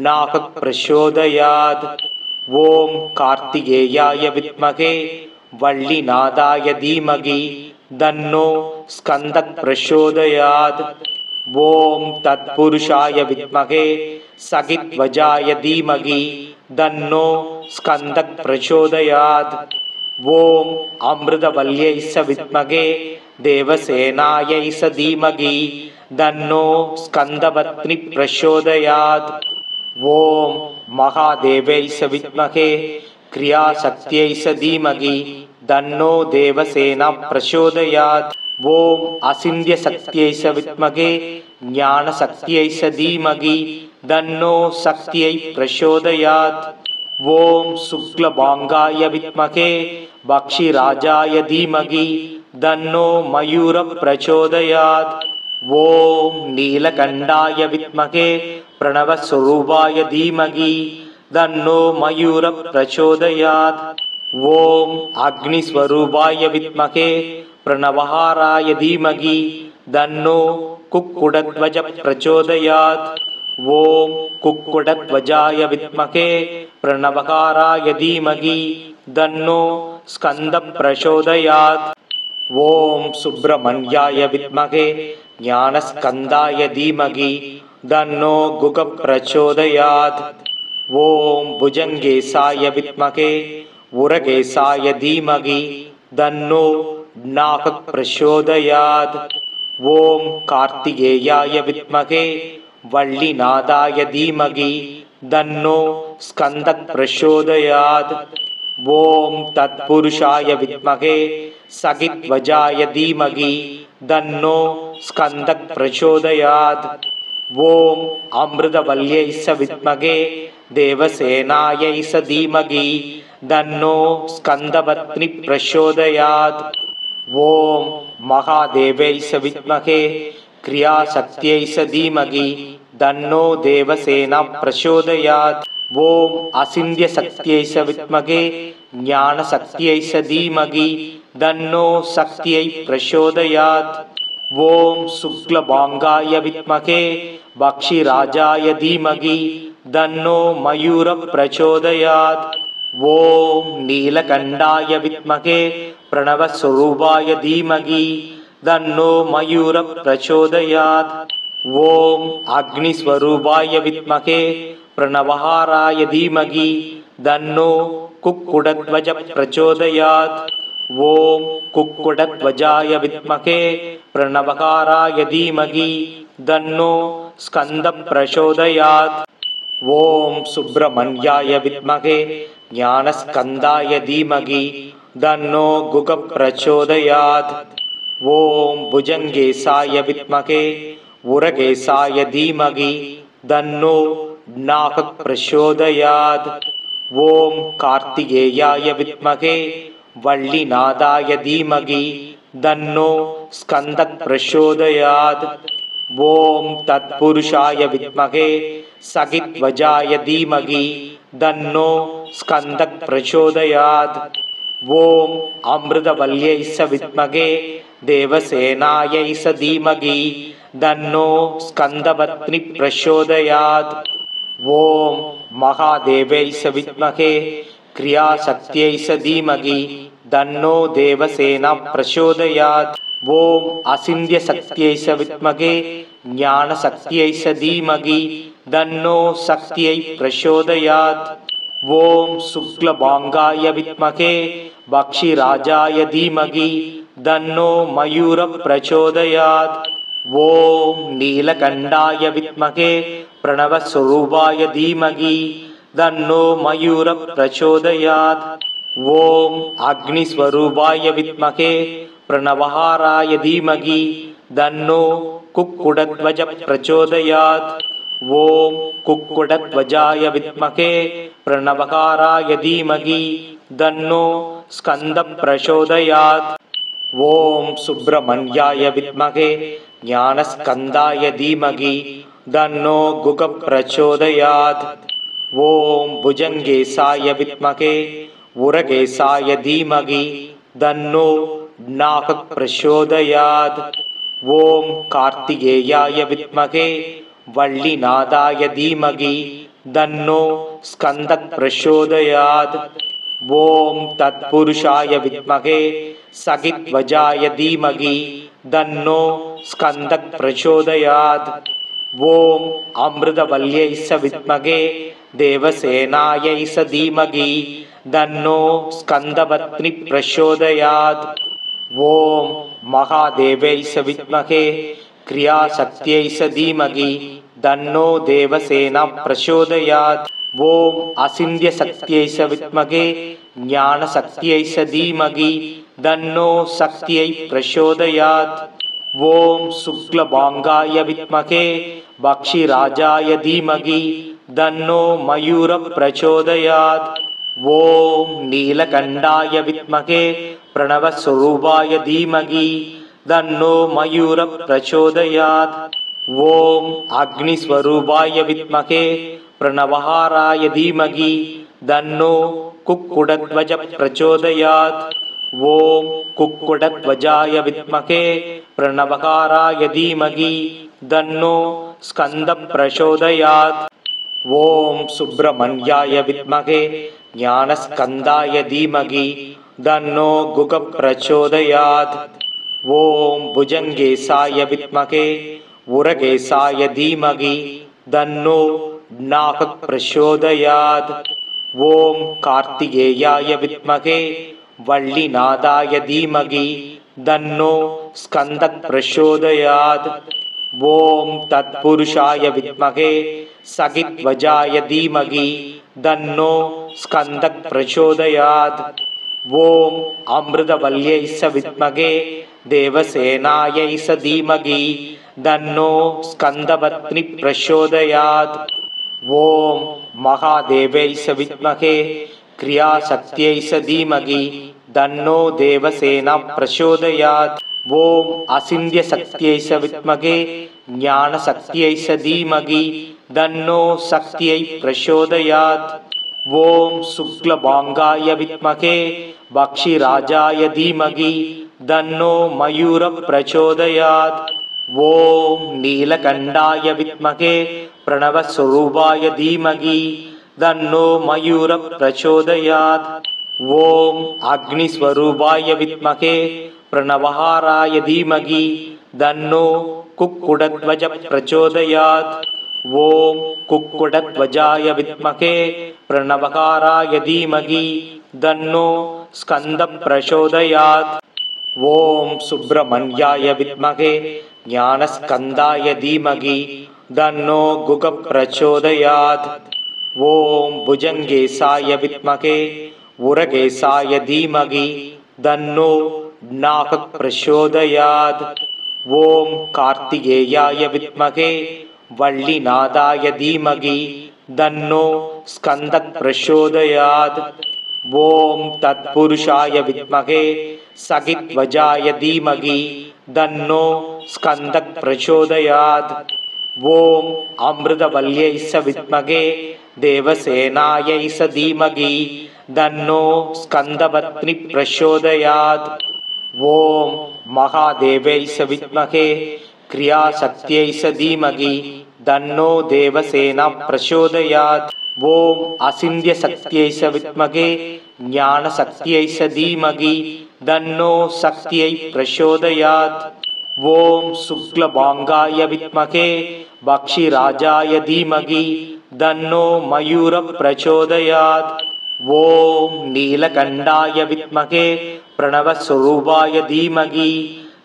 नाग प्रचोदयात्। ॐ कार्तिकेयाय विद्महे वल्लीनाथाय धीमहि तन्नो स्कन्द प्रचोदयात्। ॐ तत्पुरुषाय विद्महे सखिध्वजाय धीमहि तन्नो स्कन्द प्रचोदयात्। ॐ अमृतवल्यै स विद्महे देवसेनायै स धीमहि तन्नो स्कन्दपत्नी प्रचोदयात्। ॐ महादेव्यै स विद्महे क्रियाशक्त्यै स धीमहि तन्नो देवसेना प्रचोदयात्। ॐ अचिन्त्यशक्त्यै स विद्महे ज्ञानशक्त्यै स धीमहि तन्नो शक्त्यै प्रचोदयात्। ॐ शुक्लभाङ्गाय विद्महे भक्षिराजाय धीमहि तन्नो मयूर प्रचोदयात्। ॐ नीलकण्ठाय विद्महे प्रणवस्वरूपाय धीमहि तन्नो मयूर प्रचोदयात्। ॐ अग्निस्वरूपाय विद्महे प्रणवहाराय धीमहि तन्नो कुक्कुटध्वज प्रचोदयात्। ॐ कुक्कुटध्वजाय विद्महे प्रणवहाराय धीमहि तन्नो स्कन्द प्रचोदयात्। ॐ सुब्रह्मण्याय विद्महे ज्ञानस्कन्दाय धीमहि तन्नो गुग प्रचोदयात्। ॐ भुजङ्गेशाय विद्महे उरगेशाय धीमहि तन्नो नाग प्रचोदयात्। ॐ कार्तिकेयाय विद्महे वल्लीनाथाय धीमहि तन्नो स्कन्द प्रचोदयात्। ॐ तत्पुरुषाय विद्महे सखिध्वजाय धीमहि तन्नो स्कन्द प्रचोदयात्। ॐ अमृतवल्यै स विद्महे देवसेनायै स धीमहि तन्नो स्कन्दपत्नी प्रचोदयात्। ॐ महादेव्यै स विद्महे क्रियाशक्त्यै स धीमहि तन्नो देवसेना प्रचोदयात्। ॐ अचिन्त्यशक्त्यै स विद्महे ज्ञानशक्त्यै स धीमहि तन्नो शक्त्यै प्रचोदयात्। ॐ शुक्लभाङ्गाय विद्महे भक्षिराजाय धीमहि तन्नो मयूर प्रचोदयात्। ॐ नीलकण्ठाय विद्महे प्रणवस्वरूपाय धीमहि तन्नो मयूर प्रचोदयात्। ॐ अग्निस्वरूपाय विद्महे प्रणवहाराय धीमहि तन्नो कुक्कुटध्वज प्रचोदयात्। ॐ कुक्कुटध्वजाय विद्महे प्रणवहाराय धीमहि तन्नो स्कन्द प्रचोदयात्। ॐ सुब्रह्मण्याय विद्महे ज्ञानस्कन्दाय धीमहि तन्नो गुग प्रचोदयात्। ॐ भुजङ्गेशाय विद्महे उरगेशाय धीमहि तन्नो नाग प्रचोदयात्। ॐ कार्तिकेयाय विद्महे वल्लीनाथाय धीमहि तन्नो स्कन्द प्रचोदयात्। ॐ तत्पुरुषाय विद्महे सखिध्वजाय धीमहि तन्नो स्कन्द प्रचोदयात्। ॐ अमृतवल्यै स विद्महे देवसेनायै स धीमहि तन्नो स्कन्दपत्नी प्रचोदयात्। ஓம் மகாதேவை சவித்மகே கிரியாசக்தியை சதீமகி தன்னோ தேவசேனா பிரசோதயாத். ஓம் அசிந்திய சக்தியை சவித்மகே ஞான சக்தியை சதீமகி தன்னோ சக்தியை பிரசோதயாத். ஓம் சுக்லபாங்காய வித்மகே பக்ஷிராஜாய தீமகி தன்னோ மயூர பிரச்சோதயாத். ஓம் நீலகண்டாய வித்மகே பிரணவஸ்வரூபாய தீமகி தன்னோ மயூர பிரச்சோதயாத். ஓம் அக்னிஸ்வரூபாய வித்மகே பிரணவஹாராய தீமகி தன்னோ குக்குடத்வஜ பிரச்சோதயாத். ஓம் குக்குடத்வஜாய வித்மகே பிரணவஹாராய தீமகி தன்னோ ஸ்கந்த பிரச்சோதயாத். ஓம் சுப்பிரமணியாய வித்மகே ஞானஸ்கந்தாய தீமகி தன்னோ குக பிரச்சோதயாத். ஓம் புஜங்கேசாய வித்மகே உரகேசாய தீமகி தன்னோ நாக பிரச்சோதயாத். ஓம் கார்த்திகேயாய வித்மகே வள்ளிநாதாய தீமகி தன்னோ ஸ்கந்த பிரச்சோதயாத். ஓம் தத்புருஷாய வித்மகே சகித்வஜாய தீமகி தன்னோ ஸ்கந்த பிரச்சோதயாத். ஓம் அமிர்தவல்யை வித்மகே தேவசேனாயை தீமகி தன்னோ ஸ்கந்தபத்னி பிரச்சோதயாத். ஓம் மகாதேவை வித்மகே கிரியாசக்தியை தீமகி தன்னோ தேவசேனா பிரச்சோதயாத். ஓம் அசிந்திய சக்தியை வித்மகே ஞான சக்தியை தீமகி தன்னோ சக்தியை பிரச்சோதயாத். ஓம் சுக்லபாங்காய வித்மகே பக்ஷிராஜாய தீமகி தன்னோ மயூர பிரச்சோதயாத். ஓம் நீலகண்டாய வித்மகே பிரணவஸ்வரூபாய தீமகி தன்னோ மயூர பிரச்சோதயாத். ஓம் அக்னிஸ்வரூபாய வித்மகே பிரணவஹாராய தீமகி தன்னோ குக்குடத்வஜ பிரச்சோதயாத். ஓம் குக்குடத்வஜாய வித்மகே பிரணவஹாராய தீமகி தன்னோ ஸ்கந்த பிரச்சோதயாத். ஓம் சுப்பிரமணியாய வித்மகே ஞானஸ்கந்தாய தீமகி தன்னோ குக பிரச்சோதயாத். ஓம் புஜங்கேசாய வித்மகே உரகேசாய தீமகி தன்னோ நாக பிரச்சோதயாத். ஓம் கார்த்திகேயாய வித்மகே வள்ளிநாதாய தீமகி தன்னோ ஸ்கந்த பிரச்சோதயாத். ஓம் தத்புருஷாய வித்மகே சகித்வஜாய தீமகி தன்னோ ஸ்கந்த பிரச்சோதயாத். ஓம் அமிர்தவல்யை வித்மகே தேவசேனாயை தீமகி தன்னோ ஸ்கந்தபத்னி பிரச்சோதயாத். ஓம் மகாதேவை வித்மகே கிரியாசக்தியை தீமகி தன்னோ தேவசேனா பிரச்சோதயாத். ஓம் அசிந்திய சக்தியை வித்மகே ஞான சக்தியை தீமகி தன்னோ சக்தியை பிரச்சோதயாத். ஓம் சுக்லபாங்காய வித்மகே பக்ஷிராஜாய தீமகி தன்னோ மயூர பிரச்சோதயாத். ஓம் நீலகண்டாய வித்மகே பிரணவஸ்வரூபாய தீமகி தன்னோ மயூர பிரச்சோதயாத். ஓம் அக்னிஸ்வரூபாய வித்மகே பிரணவஹாராய தீமகி தன்னோ குக்குடத்வஜ பிரச்சோதயாத். ஓம் குக்குடத்வஜாய வித்மகே பிரணவஹாராய தீமகி தன்னோ ஸ்கந்த பிரச்சோதயாத். ஓம் சுப்பிரமணியாய வித்மகே ஞானஸ்கந்தாய தீமகி தன்னோ குக பிரச்சோதயாத். ஓம் புஜங்கேசாய வித்மகே உரகேசாய தீமகி தன்னோ நாக பிரச்சோதயாத். ஓம் கார்த்திகேயாய வித்மகே வள்ளிநாதாய தீமகி தன்னோ ஸ்கந்த பிரச்சோதயாத். ஓம் தத்புருஷாய வித்மகே சகித்வஜாய தீமகி தன்னோ ஸ்கந்த பிரச்சோதயாத். ஓம் அமிர்தவல்யை வித்மகே தேவசேனாயை தீமகி தன்னோ ஸ்கந்தபத்னி பிரச்சோதயாத். ஓம் மகாதேவை வித்மகே கிரியாசக்தியை தீமகி தன்னோ தேவசேனா பிரசோதயாத். ஓம் அசிந்திய சக்தியை ச வித்மகே ஞான சக்தியை ச தீமகி தன்னோ சக்தியை பிரசோதயாத். ஓம் சுக்லபாங்காய வித்மகே பக்ஷிராஜாய தீமகி தன்னோ மயூர பிரச்சோதயாத். ஓம் நீலகண்டாய வித்மகே பிரணவஸ்வரூபாய தீமகி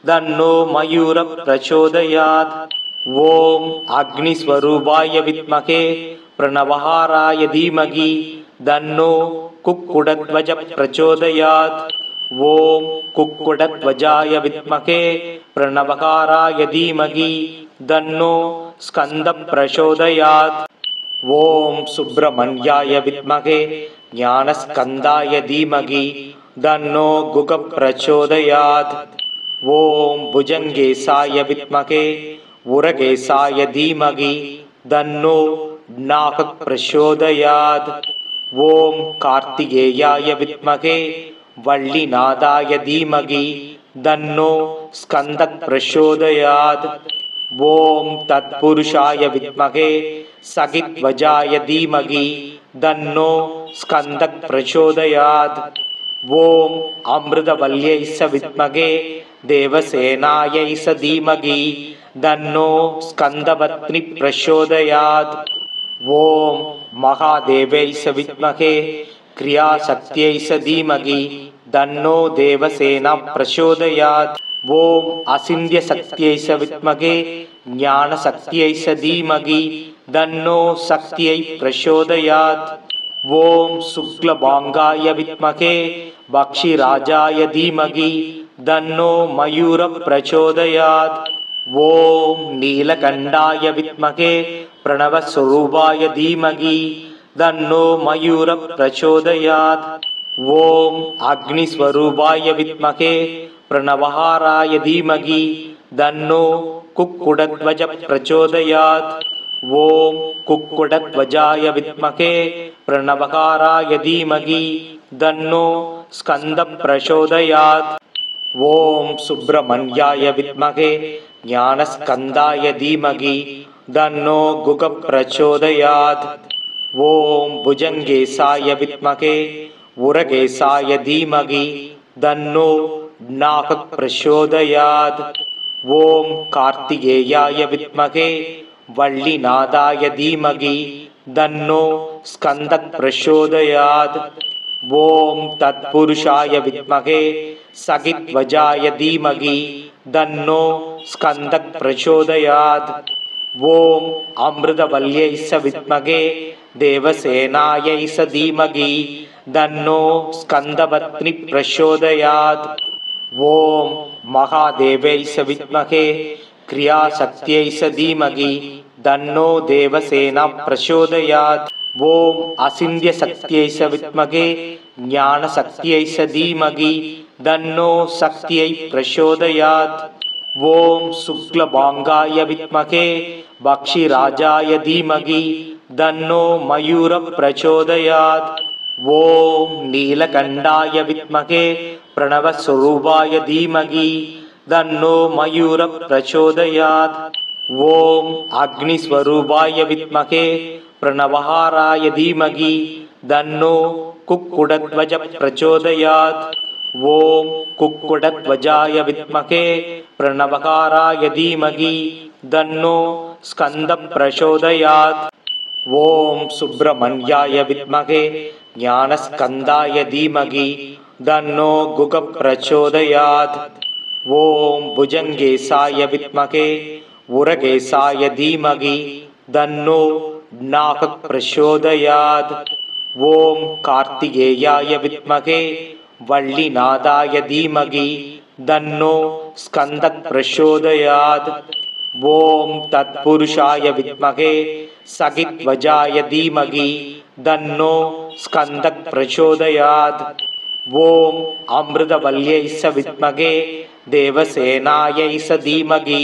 தன்னோ மயூர பிரச்சோதயாத். ஓம் அக்னிஸ்வரூபாய வித்மகே பிரணவஹாராய தீமகி தன்னோ குக்குடத்வஜ பிரச்சோதயாத். ஓம் குக்குடத்வஜாய வித்மகே பிரணவஹாராய தீமகி தன்னோ ஸ்கந்த பிரச்சோதயாத். ஓம் சுப்பிரமணியாய வித்மகே ஞானஸ்கந்தாய தீமகி தன்னோ குக பிரச்சோதயாத். ஓம் புஜங்கேசாய வித்மகே உரகேசாய தீமகி தன்னோ நாக பிரச்சோதயாத். ஓம் கார்த்திகேயாய வித்மகே வள்ளிநாதாய தீமகி தன்னோ ஸ்கந்த பிரச்சோதயாத். ஓம் தத்புருஷாய வித்மகே சகித்வஜாய தீமகி தன்னோ ஸ்கந்த பிரச்சோதயாத். ஓம் அமிர்தவல்யை ச வித்மகே தேவசேனாயை ச தீமகி தன்னோ ஸ்கந்தபத்னி பிரச்சோதயாத். ஓம் மகாதேவை ச வித்மகே கிரியாசக்தியை ச தீமகி தன்னோ தேவசேனா பிரச்சோதயாத். ஓம் அசிந்திய சக்தியை ச வித்மகே ஞான சக்தியை ச தீமகி தன்னோ சக்தியை பிரச்சோதயாத். ஓம் சுக்லபாங்காய வித்மகே பக்ஷிராஜாய தீமகி தன்னோ மயூர பிரச்சோதயாத். ஓம் நீலகண்டாய வித்மகே பிரணவஸ்வரூபாய தீமகி தன்னோ மயூர பிரச்சோதயாத். ஓம் அக்னிஸ்வரூபாய வித்மகே பிரணவஹாராய தீமகி தன்னோ குக்குடத்வஜ பிரச்சோதயாத். ஓம் குக்குடத்வஜாய வித்மகே பிரணவஹாராய தீமகி தன்னோ ஸ்கந்த பிரச்சோதயாத். ஓம் சுப்பிரமணியாய வித்மகே ஞானஸ்கந்தாய தீமகி தன்னோ குக பிரச்சோதயாத். ஓம் புஜங்கேசாய வித்மகே உரகேசாய தீமகி தன்னோ நாக பிரச்சோதயாத். ஓம் கார்த்திகேயாய வித்மகே வள்ளிநாதாய தீமகி தன்னோ ஸ்கந்த பிரச்சோதயாத். ஓம் தத்புருஷாய வித்மகே சகித்வஜாய தீமகி தன்னோ ஸ்கந்த பிரச்சோதயாத். ஓம் அமிர்தவல்யை ச வித்மகே தேவசேனாயை ச தீமகி தன்னோ ஸ்கந்தபத்னி பிரச்சோதயாத். ஓம் மகாதேவை ச வித்மகே கிரியாசக்தியை ச தீமகி தன்னோ தேவசேனா பிரச்சோதயாத். ஓம் அசிந்திய சக்தியை ச வித்மகே ஞான சக்தியை ச தீமகி தன்னோ சக்தியை பிரச்சோதயாத். ஓம் சுக்லபாங்காய வித்மகே பக்ஷிராஜாய தீமகி தன்னோ மயூர பிரச்சோதயாத். ஓம் நீலகண்டாய வித்மகே பிரணவஸ்வரூபாய தீமகி தன்னோ மயூர பிரச்சோதயாத். ஓம் அக்னிஸ்வரூபாய வித்மகே பிரணவஹாராய தீமகி தன்னோ குக்குடத்வஜ பிரச்சோதயாத். ஓம் குக்குடத்வஜாய வித்மகே பிரணவஹாராய தீமகி தன்னோ ஸ்கந்த பிரச்சோதயாத். ஓம் சுப்பிரமணியாய வித்மகே ஞானஸ்கந்தாய தீமகி தன்னோ குக பிரச்சோதயாத். ஓம் புஜங்கேசாய வித்மகே உரகேசாய தீமகி தன்னோ நாக பிரச்சோதயாத். ஓம் கார்த்திகேயாய வித்மகே வள்ளிநாதாய தீமகி தன்னோ ஸ்கந்த பிரச்சோதயாத். ஓம் தத்புருஷாய வித்மகே சகித்வஜாய தீமகி தன்னோ ஸ்கந்த பிரச்சோதயாத். ஓம் அமிர்தவல்யை ச வித்மகே தேவசேனாயை ச தீமகி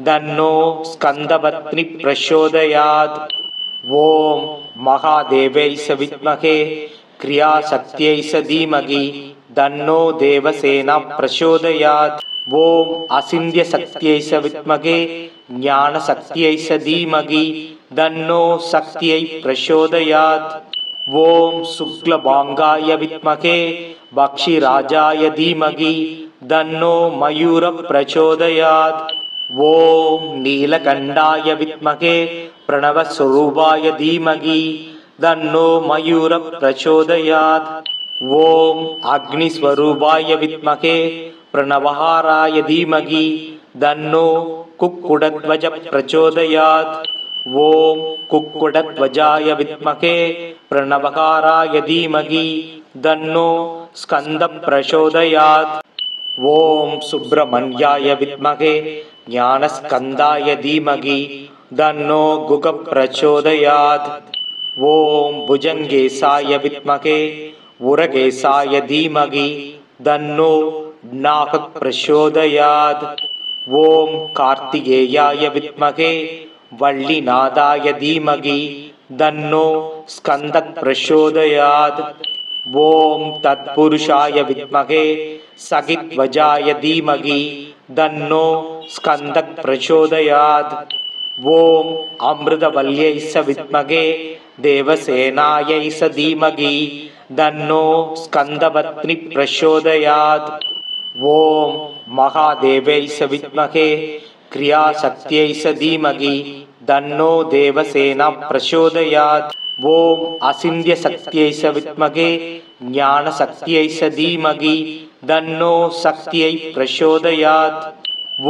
தன்னோ ஸ்கந்தபத்னி பிரச்சோதயாத். ஓம் மகாதேவை ச வித்மகே கிரியாசக்தியை ச தீமகி தன்னோ தேவசேனா பிரச்சோதயாத். ஓம் அசிந்திய சக்தியை ச வித்மகே ஞானசக்தியை ச தீமகி தன்னோ சக்தியை பிரசோதயாத். ஓம் சுக்லபாங்காய வித்மகே பக்ஷிராஜாய தீமகி தன்னோ மயூர பிரச்சோதயாத். ஓம் நீலகண்டாய வித்மகே பிரணவஸ்வரூபாய தீமகி தன்னோ மயூர பிரச்சோதயாத். ஓம் அக்னிஸ்வரூபாய வித்மகே பிரணவஹாராய தீமகி தன்னோ குக்குடத்வஜ பிரச்சோதயாத். ஓம் குக்குடத்வஜாய வித்மகே பிரணவஹாராய தீமகி தன்னோ ஸ்கந்த பிரச்சோதயாத். ஓம் சுப்பிரமணியாய வித்மகே ஞானஸ்கந்தாய தீமகி தன்னோ குக பிரச்சோதயாத். ஓம் புஜங்கேசாய வித்மகே உரகேசாய தீமகி தன்னோ நாக பிரச்சோதயாத். ஓம் கார்த்திகேயாய வித்மகே வள்ளிநாதாய தீமகி தன்னோ ஸ்கந்த பிரச்சோதயாத். ஓம் தத்புருஷாய வித்மகே சகித்வஜாய தீமகி தன்னோ ஸ்கந்த பிரச்சோதயாத். ஓம் அமிர்தவல்யை ச வித்மகே தேவசேனாயை ச தீமகி தன்னோ ஸ்கந்தபத்னி பிரச்சோதயாத். ஓம் மகாதேவை ச வித்மகே கிரியாசக்தியை ச தீமகி தன்னோ தேவசேனா பிரச்சோதயாத். ஓம் அசிந்திய சக்தியை ச வித்மகே ஞானசக்தியை ச தீமகி தன்னோ சக்தியை பிரச்சோதயாத்.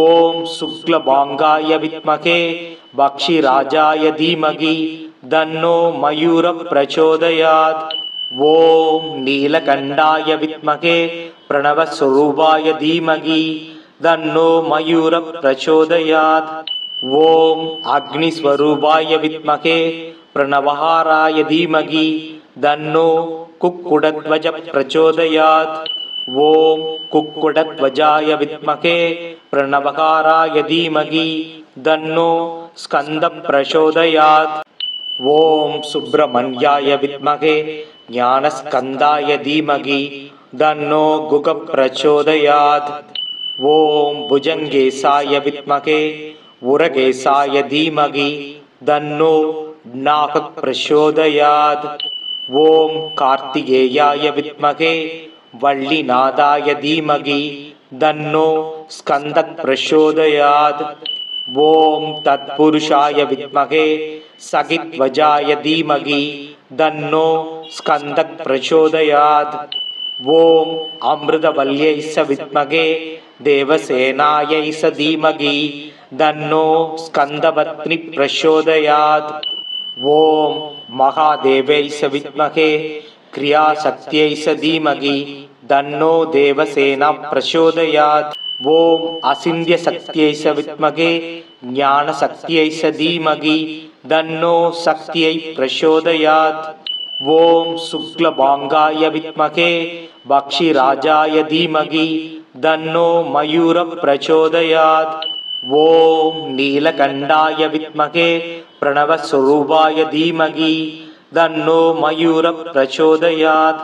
ஓம் சுக்லபாங்காய வித்மகே பக்ஷிராஜாய தீமகி தன்னோ மயூர பிரச்சோதயாத். ஓம் நீலகண்டாய வித்மகே பிரணவஸ்வரூபாய தீமகி தன்னோ மயூர பிரச்சோதயாத். ஓம் அக்னிஸ்வரூபாய வித்மகே பிரணவஹாராய தீமகி தன்னோ குக்குடத்வஜ பிரச்சோதயாத். ஓம் குக்குடத்வஜாய வித்மகே பிரணவஹாராய தீமகி தன்னோ ஸ்கந்த பிரச்சோதயாத். ஓம் சுப்பிரமணியாய வித்மகே ஞானஸ்கந்தாய தீமகி தன்னோ குக பிரச்சோதயாத். ஓம் புஜங்கேசாய வித்மகே உரகேசாய தீமகி தன்னோ நாக பிரச்சோதயாத். ஓம் கார்த்திகேயாய வித்மகே வள்ளிநாதாய தீமகி தன்னோ ஸ்கந்த பிரச்சோதயாத். ஓம் தத்புருஷாய வித்மகே சகித்வஜாய தீமகி தன்னோ ஸ்கந்த பிரச்சோதயாத். ஓம் அமிர்தவல்யை ச வித்மகே தேவசேனாயை ச தீமகி தன்னோ ஸ்கந்தபத்னி பிரச்சோதயாத். ஓம் மகாதேவை ச வித்மகே கிரியாசக்தியை ச தீமகி தன்னோ தேவசேனா பிரச்சோதயாத். ஓம் அசிந்திய சக்தியை ச வித்மகே ஞானசக்தியை ச தீமகி தன்னோ சக்தியை பிரச்சோதயாத். ஓம் சுக்லபாங்காய வித்மகே பக்ஷிராஜாய தீமகி தன்னோ மயூர பிரச்சோதயாத். ஓம் நீலகண்டாய வித்மகே பிரணவஸ்வரூபாய தீமகி தன்னோ மயூர பிரச்சோதயாத்.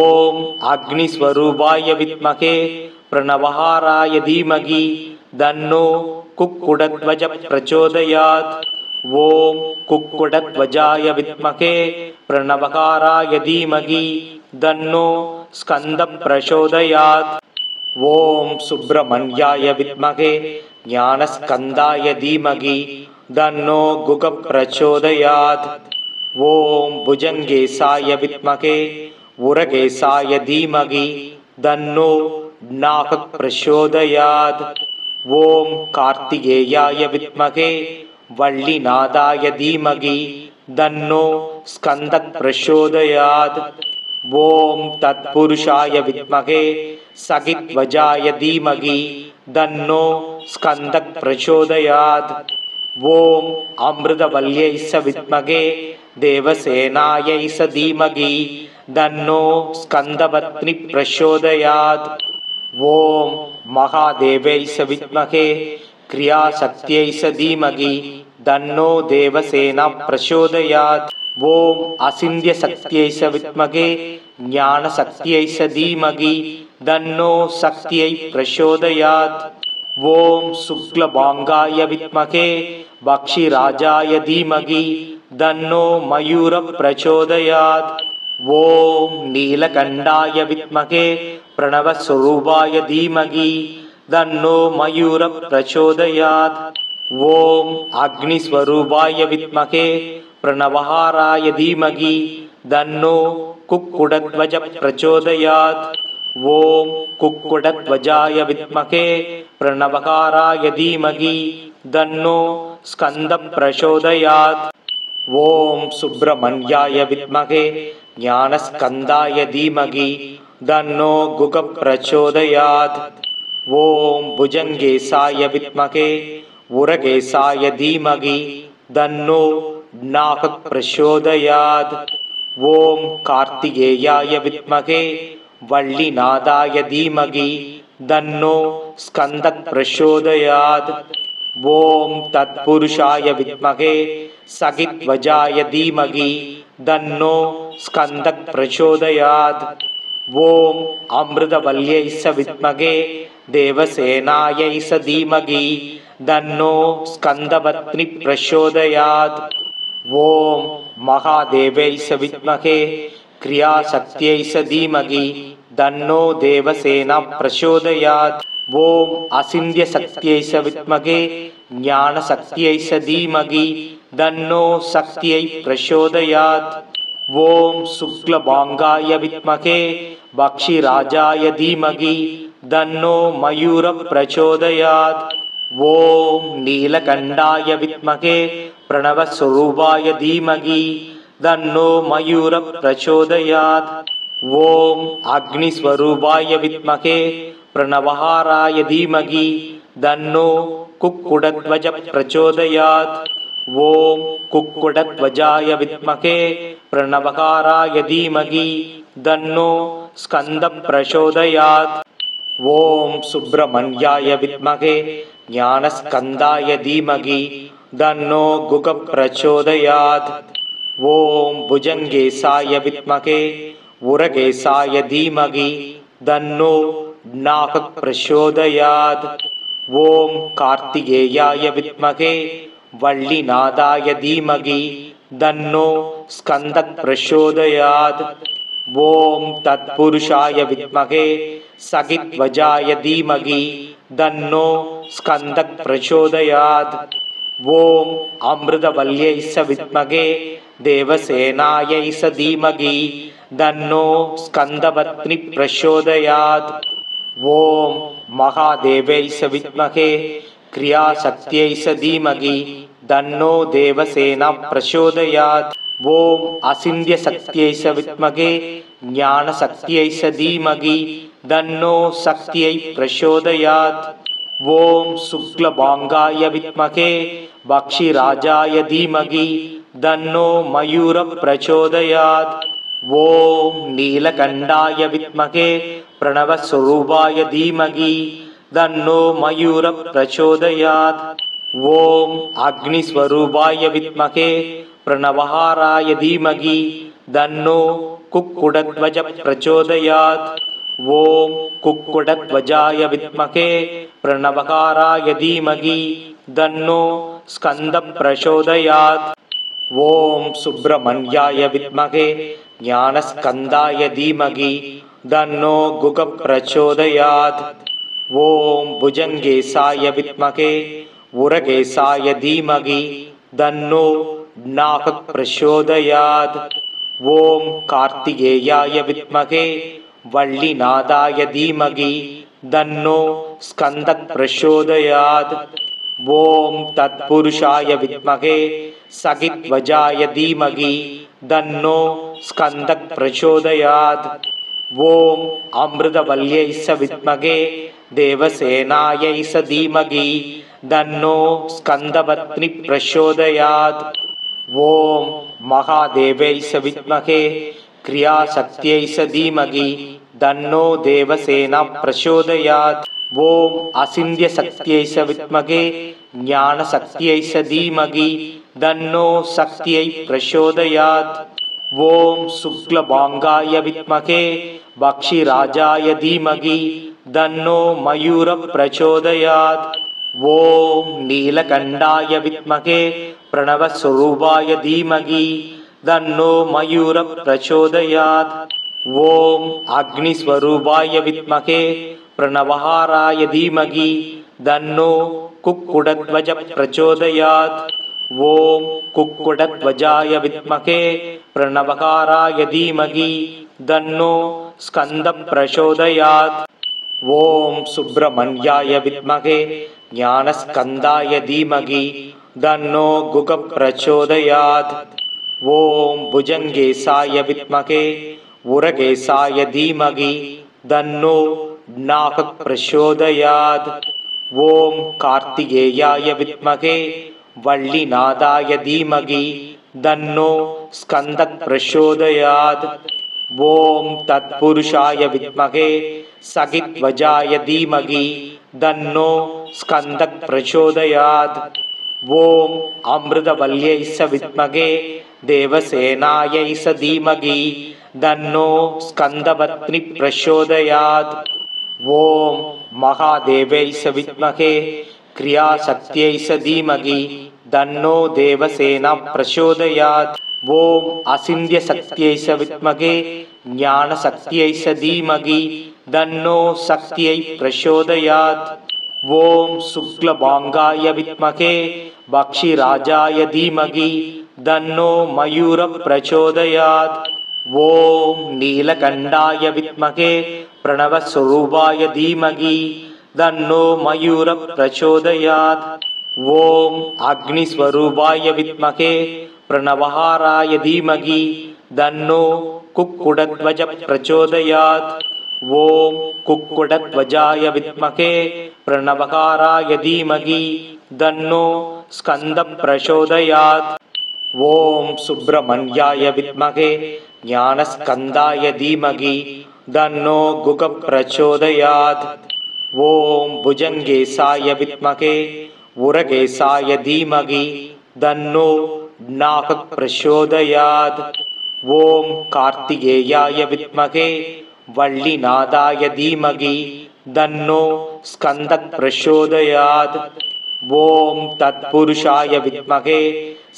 ஓம் அக்னிஸ்வரூபாய வித்மகே பிரணவஹாராய தீமகி தன்னோ குக்குடத்வஜ பிரச்சோதயாத். ஓம் குக்குடத்வஜாய வித்மகே பிரணவஹாராய தீமகி தன்னோ ஸ்கந்த பிரச்சோதயாத். ஓம் சுப்பிரமணியாய வித்மகே ஞானஸ்கந்தாய தீமகி தன்னோ குக பிரச்சோதயாத். ஓம் புஜங்கேசாய வித்மகே உரகேசாய தீமகி தன்னோ நாக பிரச்சோதயாத். ஓம் கார்த்திகேயாய வித்மகே வள்ளிநாதாய தீமகி தன்னோ ஸ்கந்த பிரச்சோதயாத். ஓம் தத்புருஷாய வித்மகே சகித்வஜாய தீமகி தன்னோ ஸ்கந்த பிரச்சோதயாத். ஓம் அமிர்தவல்யை ச வித்மகே தேவசேனாயை ச தீமகி தன்னோ ஸ்கந்தபத்னி பிரச்சோதயாத். ஓம் மகாதேவை ச வித்மகே கிரியாசக்தியை ச தீமகி தன்னோ தேவசேனா பிரச்சோதயாத். ஓம் அசிந்திய சக்தியை ச வித்மகே ஞானசக்தியை ச தீமகி தன்னோ சக்தியை பிரச்சோதயாத். ஓம் சுக்லபாங்காய வித்மகே பக்ஷிராஜாய தீமகி தன்னோ மயூர பிரச்சோதயாத். ஓம் நீலகண்டாய வித்மகே பிரணவஸ்வரூபாய தீமகி தன்னோ மயூர பிரச்சோதயாத். ஓம் அக்னிஸ்வரூபாய வித்மகே பிரணவஹாராய தீமகி தன்னோ குக்குடத்வஜ பிரச்சோதயாத். ஓம் குக்குடத்வஜாய வித்மகே பிரணவஹாராய தீமகி தன்னோ ஸ்கந்த பிரச்சோதயாத். ஓம் சுப்பிரமணியாய வித்மகே ஞானஸ்கந்தாய தீமகி தன்னோ குக பிரச்சோதயாத். ஓம் புஜங்கேசாய வித்மகே உரகேசாய தீமகி தன்னோ நாக பிரச்சோதயாத். ஓம் கார்த்திகேயாய வித்மகே வள்ளிநாதாய தீமகி தன்னோ ஸ்கந்த பிரச்சோதயாத். ஓம் தத்புருஷாய வித்மகே சகித்வஜாய தீமகி தன்னோ ஸ்கந்த பிரச்சோதயாத். ஓம் அமிர்தவல்யை வித்மகே தேவசேனாயை தீமகி தன்னோ ஸ்கந்தபத்னி பிரச்சோதயாத். ஓம் மகாதேவை வித்மகே கிரியாசக்தியை தீமகி தன்னோ தேவசேனா பிரச்சோதயாத். ஓம் அசிந்திய சக்தியை வித்மகே ஞானசக்தியை தீமகி தன்னோ சக்தியை பிரச்சோதயாத். ஓம் சுக்லபாங்காய வித்மகே பக்ஷிராஜாய தீமகி தன்னோ மயூர பிரச்சோதயாத். ஓம் நீலகண்டாய வித்மகே பிரணவஸ்வரூபாய தீமகி தன்னோ மயூர பிரச்சோதயாத். ஓம் அக்னிஸ்வரூபாய வித்மகே பிரணவஹாராய தீமகி தன்னோ குக்குடத்வஜ பிரச்சோதயாத். ஓம் குக்குடத்வஜாய வித்மகே பிரணவஹாராய தீமகி தன்னோ ஸ்கந்த பிரச்சோதயாத். ஓம் சுப்பிரமணியாய வித்மகே ஞானஸ்கந்தாய தீமகி தன்னோ குக பிரச்சோதயாத். ஓம் புஜங்கேசாய வித்மகே உரகேசாய தீமகி தன்னோ நாக பிரச்சோதயாத். ஓம் கார்த்திகேயாய வித்மகே வள்ளிநாதாய தீமகி தன்னோ ஸ்கந்த பிரச்சோதயாத். ஓம் தத்புருஷாய வித்மகே சகித்வஜாய தீமகி தன்னோ ஸ்கந்த பிரச்சோதயாத். ஓம் அமிர்தவல்யை வித்மகே தேவசேனாயை தீமகி தன்னோ ஸ்கந்தபத்னி பிரச்சோதயாத். ஓம் மகாதேவை வித்மகே கிரியாசக்தியை தீமகி தன்னோ தேவசேனா பிரச்சோதயாத். ஓம் அசிந்திய சக்தியை வித்மகே ஞானசக்தியை தீமகி தன்னோ சக்தியை பிரச்சோதயாத். ஓம் சுக்லபாங்காய வித்மகே பக்ஷிராஜாய தீமகி தன்னோ மயூர பிரச்சோதயாத். ஓம் நீலகண்டாய வித்மகே பிரணவஸ்வரூபாய தீமகி தன்னோ மயூர பிரச்சோதயாத். ஓம் அக்னிஸ்வரூபாய வித்மகே பிரணவஹாராய தீமகி தன்னோ குக்குடத்வஜ பிரச்சோதயாத். ஓம் குக்குடத்வஜாய வித்மகே பிரணவஹாராய தீமகி தன்னோ ஸ்கந்த பிரச்சோதயாத். ஓம் சுப்பிரமணியாய வித்மகே ஞானஸ்கந்தாய தீமகி தன்னோ குக பிரச்சோதயாத். ஓம் புஜங்கேசாய வித்மகே உரகேசாய தீமகி தன்னோ நாக பிரச்சோதயாத். ஓம் கார்த்திகேயாய வித்மகே வள்ளிநாதாய தீமகி தன்னோ ஸ்கந்த பிரச்சோதயாத். ஓம் தத்புருஷாய வித்மகே சகித்வஜாய தீமகி தன்னோ ஸ்கந்த பிரச்சோதயாத். ஓம் அமிர்தவல்யை வித்மகே தேவசேனாயை தீமகி தன்னோ ஸ்கந்தபத்னி பிரச்சோதயாத். ஓம் மகாதேவை வித்மகே கிரியாசக்தியை தீமகி தன்னோ தேவசேனா பிரச்சோதயாத். ஓம் அசிந்திய சக்தியை வித்மகே ஞானசக்தியை தீமகி தன்னோ சக்தியை பிரச்சோதயாத். ஓம் சுக்லபாங்காய வித்மகே பக்ஷிராஜாய தீமகி தன்னோ மயூர பிரச்சோதயாத். ஓம் நீலகண்டாய வித்மகே பிரணவஸ்வரூபாய தீமகி தன்னோ மயூர பிரச்சோதயாத். ஓம் அக்னிஸ்வரூபாய வித்மகே பிரணவஹாராய தீமகி தன்னோ குக்குடத்வஜ பிரச்சோதயாத். ஓம் குக்குடத்வஜாய வித்மகே பிரணவஹாராய தீமகி தன்னோ ஸ்கந்த பிரச்சோதயாத். ஓம் சுப்பிரமணியாய வித்மகே ஞானஸ்கந்தாய தீமகி தன்னோ குக பிரச்சோதயாத். ஓம் புஜங்கேசாய வித்மகே உரகேசாய தீமகி தன்னோ நாக பிரச்சோதயாத். ஓம் கார்த்திகேயாய வித்மகே வள்ளிநாதாய தீமகி தன்னோ ஸ்கந்த பிரச்சோதயாத். ஓம் தத்புருஷாய வித்மகே சகித்வஜாய தீமகி தன்னோ ஸ்கந்த பிரச்சோதயாத். ஓம் அமிர்தவல்யை ச வித்மகே தேவசேனாயை ச தீமகி தன்னோ ஸ்கந்தபத்னி பிரச்சோதயாத். ஓம் மகாதேவை ச வித்மகே கிரியாசக்தியை ச தீமகி தன்னோ தேவசேனா பிரச்சோதயாத். ஓம் அசிந்திய சக்தியை ச வித்மகே ஞான சக்தியை ச தீமகி தன்னோ சக்தியை பிரச்சோதயாத். ஓம் சுக்லபாங்காய வித்மகே பக்ஷிராஜாய தீமகி தன்னோ மயூர பிரச்சோதயாத். ஓம் நீலகண்டாய வித்மகே பிரணவஸ்வரூபாய தீமகி தன்னோ மயூர பிரச்சோதயாத். ஓம் அக்னிஸ்வரூபாய வித்மகே பிரணவஹாராய தீமகி தன்னோ குக்குடத்வஜ பிரச்சோதயாத். ஓம் குக்குடத்வஜாய வித்மகே பிரணவஹாராய தீமகி தன்னோ ஸ்கந்த பிரச்சோதயாத். ஓம் சுப்பிரமணியாய வித்மகே ஞானஸ்கந்தாய தீமகி தன்னோ குக பிரச்சோதயாத். ஓம் புஜங்கேசாய வித்மகே உரகேசாய தீமகி தன்னோ நாக பிரச்சோதயாத். ஓம் கார்த்திகேயாய வித்மகே வள்ளிநாதாய தீமகி தன்னோ ஸ்கந்த பிரச்சோதயாத். ஓம் தத்புருஷாய வித்மகே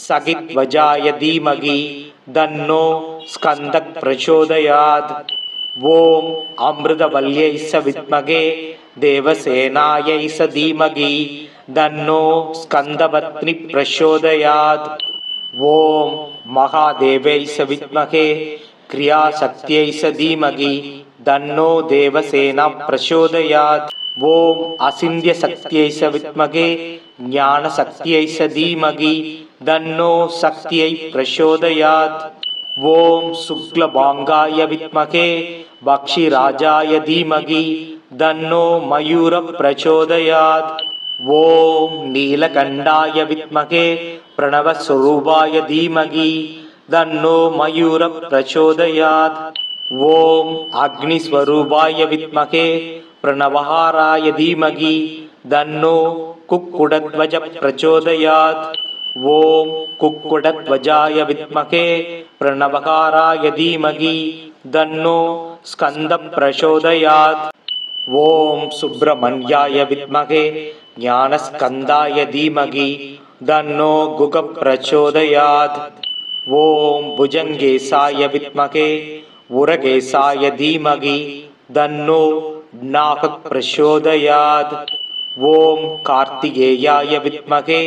சகித்வஜாய தீமகி தன்னோ ஸ்கந்த பிரச்சோதயாத். ஓம் அமிர்தவல்யை ச வித்மகே தேவசேனாயை ச தீமகி தன்னோ ஸ்கந்தபத்னி பிரச்சோதயாத். ஓம் மகாதேவை ச வித்மகே கிரியாசக்தியை ச தீமகி தன்னோ தேவசேனா பிரச்சோதயாத். ஓம் அசிந்திய சக்தியை ச வித்மகே ஞான சக்தியை ச தீமகி தன்னோ சக்தியை பிரச்சோதயாத். ஓம் சுக்லபாங்காய வித்மகே பக்ஷிராஜாய தீமகி தன்னோ மயூர பிரச்சோதயாத். ஓம் நீலகண்டாய வித்மகே பிரணவஸ்வரூபாய தீமகி தன்னோ மயூர பிரச்சோதயாத். ஓம் அக்னிஸ்வரூபாய வித்மகே பிரணவஹாராய தீமகி தன்னோ குக்குடத்வஜ பிரச்சோதயாத். ஓம் குக்குடத்வஜாய வித்மகே பிரணவஹாராய தீமகி தன்னோ ஸ்கந்த பிரச்சோதயாத். ஓம் சுப்பிரமணியாய வித்மகே ஞானஸ்கந்தாய தீமகி தன்னோ குக பிரச்சோதயாத். ஓம் புஜங்கேசாய வித்மகே உரகேசாய தீமகி தன்னோ நாக பிரச்சோதயாத். ஓம் கார்த்திகேயாய வித்மகே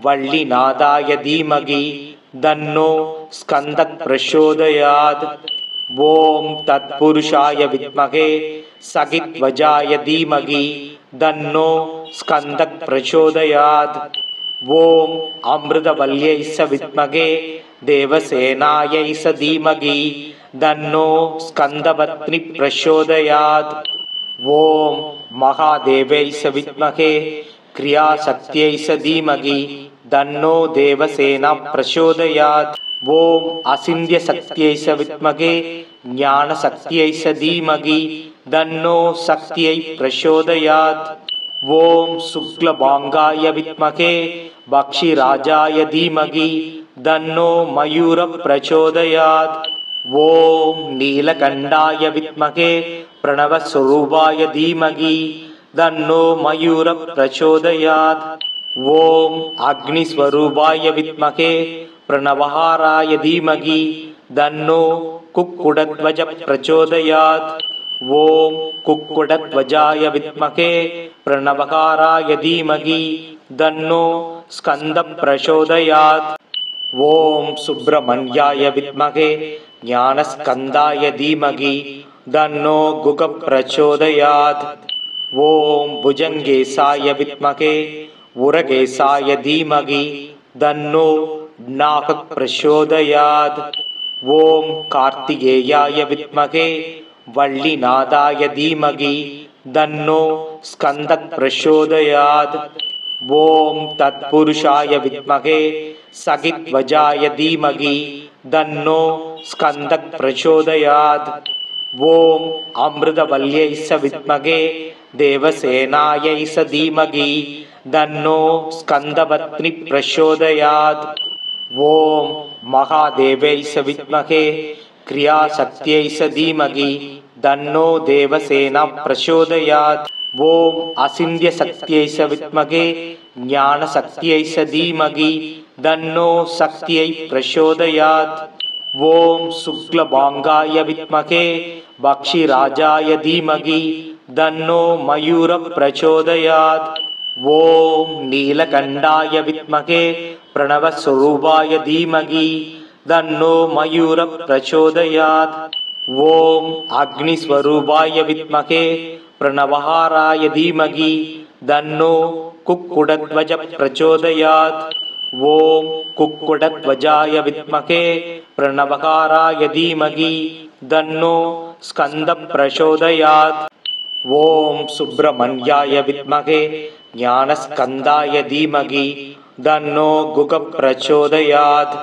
வள்ளிநாதாய தீமகி தன்னோ ஸ்கந்த பிரச்சோதயாத். ஓம் தத்புருஷாய வித்மகே சகித்வஜாய தீமகி தன்னோ ஸ்கந்த பிரச்சோதயாத். ஓம் அமிர்தவல்யை ச வித்மகே தேவசேனாயை ச தீமகி தன்னோ ஸ்கந்தபத்னி பிரச்சோதயாத். ஓம் மகாதேவை ச வித்மகே கிரியாசக்தியை ச தீமகி தன்னோ தேவசேனா பிரச்சோதயாத். ஓம் அசிந்திய சக்தியை ச வித்மகே ஞான சக்தியை ச தீமகி தன்னோ சக்தியை பிரச்சோதயாத். ஓம் சுக்லபாங்காய வித்மகே பக்ஷிராஜாய தீமகி தன்னோ மயூர பிரச்சோதயாத். ஓம் நீலகண்டாய வித்மகே प्रणवस्वरूपाय धीमहि तन्नो मयूरः प्रचोदयात्। ॐ अग्निस्वरूपाय विद्महे प्रणवहाराय धीमहि तन्नो कुक्कुटध्वजः प्रचोदयात्। ॐ कुक्कुटध्वजाय विद्महे प्रणवहाराय धीमहि तन्नो स्कन्दः प्रचोदयात्। ॐ सुब्रह्मण्याय विद्महे ज्ञानस्कन्दाय धीमहि तन्नो गुगः प्रचोदयात्। ॐ भुजङ्गेशाय विद्महे उरगेशाय धीमहि तन्नो नाकः प्रचोदयात्। ॐ कार्तिकेयाय विद्महे वल्लीनाथाय धीमहि तन्नो स्कन्दः प्रचोदयात्। ॐ तत्पुरुषाय विद्महे सखिध्वजाय धीमहि तन्नो स्कन्दः प्रचोदयात्। ॐ अमृतवल्यै च विद्महे देवसेनायै च धीमहि तन्नो स्कन्दपत्नी प्रचोदयात्। ॐ महादेव्यै च विद्महे क्रियाशक्त्यै च धीमहि तन्नो देवसेना प्रचोदयात्। ॐ अचिन्त्यशक्त्यै च विद्महे ज्ञानशक्त्यै च धीमहि तन्नो शक्त्यै प्रचोदयात्। ॐ शुक्लभाङ्गाय विद्महे भक्षिराजाय धीमहि तन्नो मयूरः प्रचोदयात्। ॐ नीलकण्ठाय विद्महे प्रणवस्वरूपाय धीमहि तन्नो मयूरः प्रचोदयात्। ॐ अग्निस्वरूपाय विद्महे प्रणवहाराय धीमहि तन्नो कुक्कुटध्वजः प्रचोदयात्। ॐ कुक्कुटध्वजाय विद्महे प्रणवहाराय धीमहि तन्नो स्कन्दः प्रचोदयात्। ॐ सुब्रह्मण्याय विद्महे ज्ञानस्कन्दाय धीमहि तन्नो गुगः प्रचोदयात्।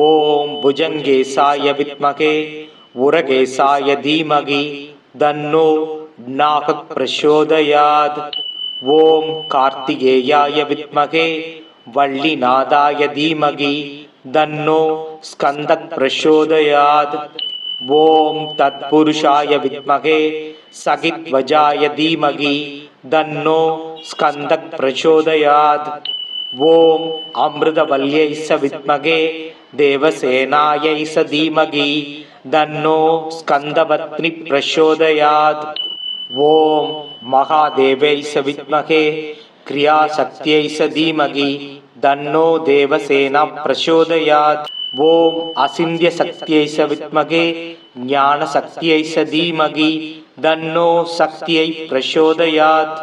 ॐ भुजङ्गेशाय विद्महे उरगेशाय धीमहि तन्नो नाकः प्रचोदयात्। ॐ कार्तिकेयाय विद्महे वल्लीनाथाय धीमहि तन्नो स्कन्दः प्रचोदयात्। ॐ तत्पुरुषाय विद्महे सखिध्वजाय धीमहि तन्नो स्कन्दः प्रचोदयात्। ॐ अमृतवल्यै च विद्महे देवसेनायै च धीमहि तन्नो स्कन्दपत्नी प्रचोदयात्। ॐ महादेव्यै च विद्महे क्रियाशक्त्यै च धीमहि तन्नो देवसेना प्रचोदयात्। ॐ अचिन्त्यशक्त्यै च विद्महे ज्ञानशक्त्यै च धीमहि तन्नो शक्त्यै प्रचोदयात्।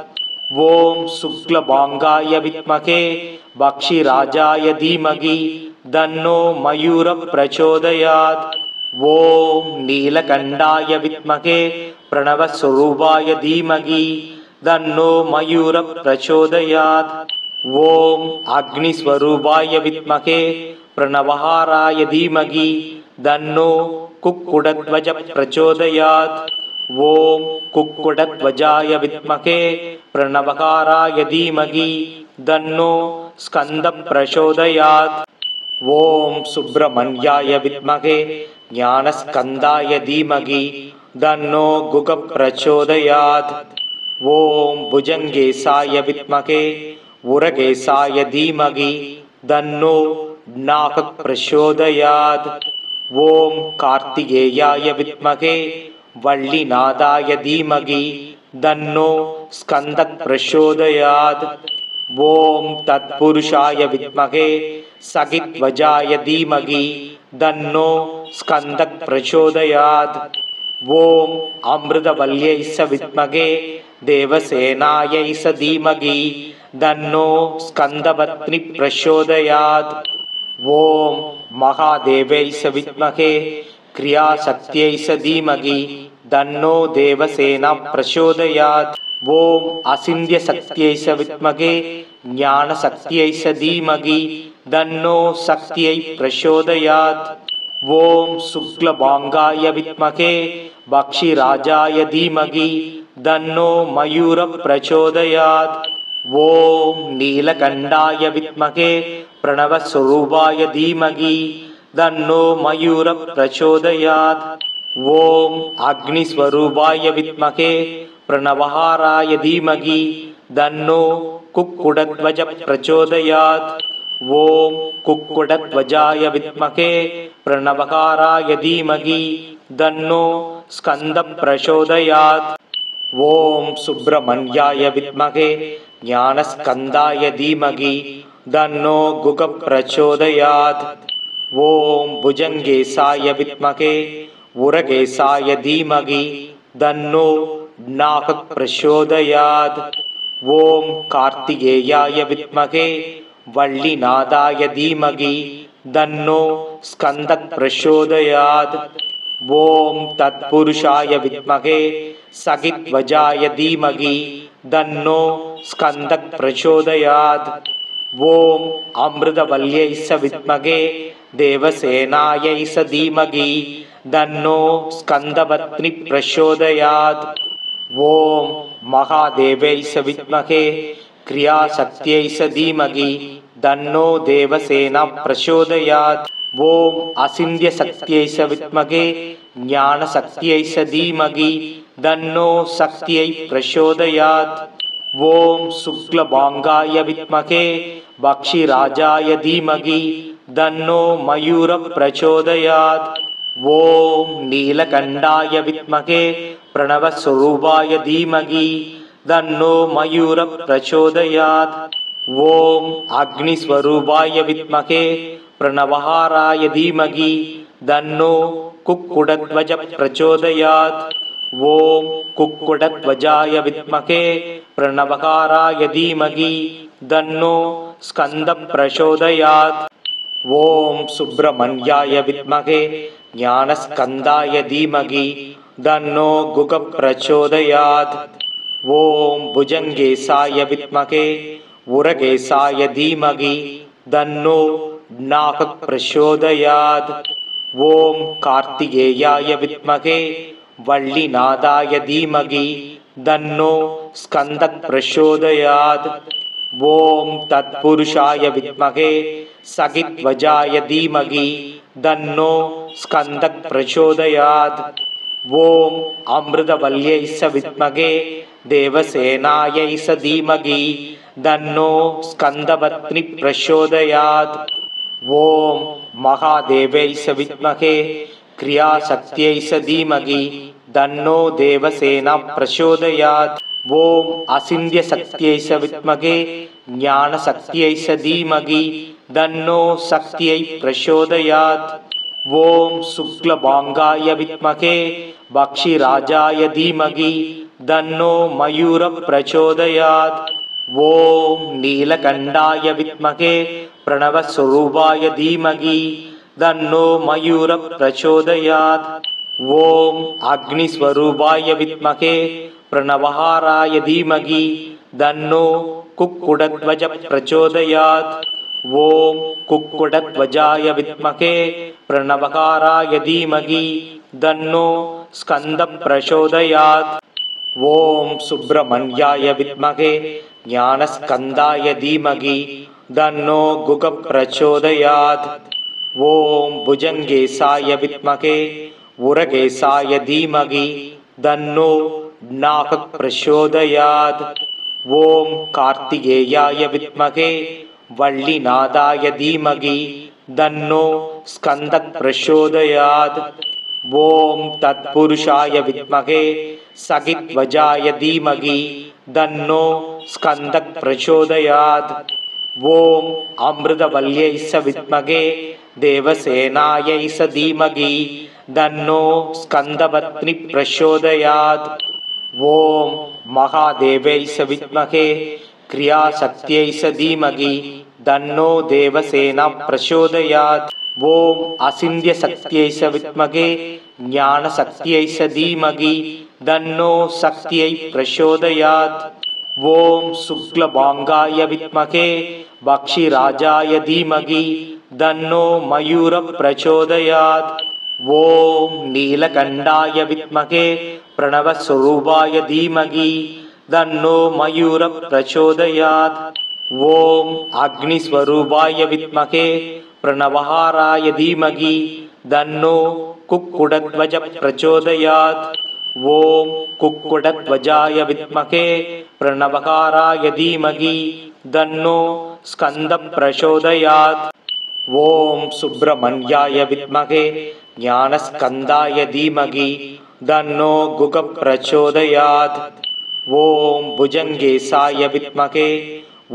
ॐ शुक्लभाङ्गाय विद्महे भक्षिराजाय धीमहि तन्नो मयूरः प्रचोदयात्। ॐ नीलकण्ठाय विद्महे प्रणवस्वरूपाय धीमहि तन्नो मयूरः प्रचोदयात्। ॐ अग्निस्वरूपाय विद्महे प्रणवहाराय धीमहि तन्नो कुक्कुटध्वजः प्रचोदयात्। ॐ कुक्कुटध्वजाय विद्महे प्रणवहाराय धीमहि तन्नो स्कन्दः प्रचोदयात्। ॐ सुब्रह्मण्याय विद्महे ज्ञानस्कन्दाय धीमहि तन्नो गुगः प्रचोदयात्। ॐ भुजङ्गेशाय विद्महे उरगेशाय धीमहि तन्नो नाकः प्रचोदयात्। ॐ कार्तिकेयाय विद्महे वल्लीनाथाय धीमहि तन्नो स्कन्दः प्रचोदयात्। ॐ तत्पुरुषाय विद्महे सखिध्वजाय धीमहि तन्नो स्कन्दः प्रचोदयात्। ॐ अमृतवल्यै च विद्महे देवसेनायै च धीमहि तन्नो स्कन्दपत्नी प्रचोदयात्। ॐ महादेव्यै च विद्महे क्रियाशक्त्यै च धीमहि तन्नो देवसेना प्रचोदयात्। ॐ अचिन्त्यशक्त्यै च विद्महे ज्ञानशक्त्यै च धीमहि तन्नो शक्त्यै प्रचोदयात्। ॐ शुक्लभाङ्गाय विद्महे भक्षिराजाय धीमहि तन्नो मयूरः प्रचोदयात्। ॐ नीलकण्ठाय विद्महे प्रणवस्वरूपाय धीमहि तन्नो मयूरः प्रचोदयात्। ஓம் அக்னிஸ்வரூபாய வித்மகே பிரணவஹாராய தீமகி தன்னோ குக்குடத்வஜ பிரச்சோதயாத். ஓம் குக்குடத்வஜாய வித்மகே பிரணவஹாராய தீமகி தன்னோ ஸ்கந்த பிரச்சோதயாத். ஓம் சுப்பிரமணியாய வித்மகே ஞானஸ்கந்தாய தீமகி தன்னோ குக பிரச்சோதயாத். ஓம் புஜங்கேசாய வித்மகே உரகேசாய தீமகி தன்னோ நாக பிரச்சோதயாத். ஓம் கார்த்திகேயாய வித்மகே வள்ளிநாதாய தீமகி தன்னோ ஸ்கந்த பிரச்சோதயாத். ஓம் தத்புருஷாய வித்மகே சகித்வஜாய தீமகி தன்னோ ஸ்கந்த பிரச்சோதயாத். ஓம் அமிர்தவல்யை ச வித்மகே தேவசேனாயை ச தீமகி தன்னோ ஸ்கந்தபத்னி பிரச்சோதயாத். ஓம் மகாதேவை ச வித்மகே கிரியாசக்தியை ச தீமகி தன்னோ தேவசேனா பிரச்சோதயாத். ஓம் அசிந்திய சக்தியை ச வித்மகே ஞான சக்தியை ச தீமகி தன்னோ சக்தியை பிரச்சோதயாத். ஓம் சுக்லபாங்காய வித்மகே பக்ஷிராஜாய தீமகி தன்னோ மயூர பிரச்சோதயாத். ஓம் நீலகண்டாய வித்மகே பிரணவஸ்வரூபாய தீமகி தன்னோ மயூர பிரச்சோதயாத். ஓம் அக்னிஸ்வரூபாய வித்மகே பிரணவஹாராய தீமகி தன்னோ குக்குடத்வஜ பிரச்சோதயாத். ஓம் குக்குடத்வஜாய வித்மகே பிரணவஹாராய தீமகி தன்னோ ஸ்கந்த பிரச்சோதயாத். ஓம் சுப்பிரமணியாய வித்மகே ஞானஸ்கந்தாய தீமகி தன்னோ குக பிரச்சோதயாத். ஓம் புஜங்கேசாய வித்மகே உரகேசாய தீமகி தன்னோ நாக பிரச்சோதயாத். ஓம் கார்த்திகேயாய வித்மகே வள்ளிநாதாய தீமகி தன்னோ ஸ்கந்த பிரச்சோதயாத். ஓம் தத்புருஷாய வித்மகே சகித்வஜாய தீமகி தன்னோ ஸ்கந்த பிரச்சோதயாத். ஓம் அமிர்தவல்யை ச வித்மகே தேவசேனாயை ச தீமகி தன்னோ ஸ்கந்தபத்னி பிரச்சோதயாத். ஓம் மகாதேவை ச வித்மகே கிரியாசக்தியை ச தீமகி தன்னோ தேவசேனா பிரச்சோதயாத். ஓம் அசிந்திய சக்தியை ச வித்மகே ஞான சக்தியை ச தீமகி தன்னோ சக்தியை பிரச்சோதயாத். ஓம் சுக்லபாங்காய வித்மகே பக்ஷிராஜாய தீமகி தன்னோ மயூர பிரச்சோதயாத். ஓம் நீலகண்டாய வித்மகே பிரணவஸ்வரூபாய தீமகி தன்னோ மயூர பிரச்சோதயாத். ஓம் அக்னிஸ்வரூபாய வித்மகே பிரணவஹாராய தீமகி தன்னோ குக்குடத்வஜ பிரச்சோதயாத். ஓம் குக்குடத்வஜாய வித்மகே பிரணவஹாராய தீமகி தன்னோ ஸ்கந்த பிரச்சோதயாத். ஓம் சுப்பிரமணியாய வித்மகே ஞானஸ்கந்தாய தீமகி தன்னோ குக பிரச்சோதயாத். ஓம் புஜங்கேசாய வித்மகே உரகேசாய தீமகி தன்னோ நாக பிரச்சோதயாத். ஓம் கார்த்திகேயாய வித்மகே வள்ளிநாதாய தீமகி தன்னோ ஸ்கந்த பிரச்சோதயாத். ஓம் தத்புருஷாய வித்மகே சகித்வஜாய தீமகி தன்னோ ஸ்கந்த பிரச்சோதயாத். ஓம் அமிர்தவல்யை ச வித்மகே தேவசேனாயை ச தீமகி தன்னோ ஸ்கந்தபத்னி பிரச்சோதயாத். ஓம் மகாதேவை ச வித்மகே கிரியாசக்தியை ச தீமகி தன்னோ தேவசேனா பிரச்சோதயாத். ஓம் அசிந்திய சக்தியை ச வித்மகே ஞான சக்தியை ச தீமகி தன்னோ சக்தியை பிரச்சோதயாத். ஓம் சுக்லபாங்காய வித்மகே பக்ஷிராஜாய தீமகி தன்னோ மயூர பிரச்சோதயாத். ஓம் நீலகண்டாய வித்மகே பிரணவஸ்வரூபாய தீமகி தன்னோ மயூர பிரச்சோதயாத். ஓம் அக்னிஸ்வரூபாய வித்மகே பிரணவஹாராய தீமகி தன்னோ குக்குடத்வஜ பிரச்சோதயாத். ஓம் குக்குடத்வஜாய வித்மகே பிரணவகாராய தீமகி தன்னோ ஸ்கந்த பிரச்சோதயாத். ஓம் சுப்பிரமணியாய வித்மகே ஞானஸ்கந்தாய தீமகி தன்னோ குக பிரச்சோதயாத். ஓம் புஜங்கேசாய வித்மகே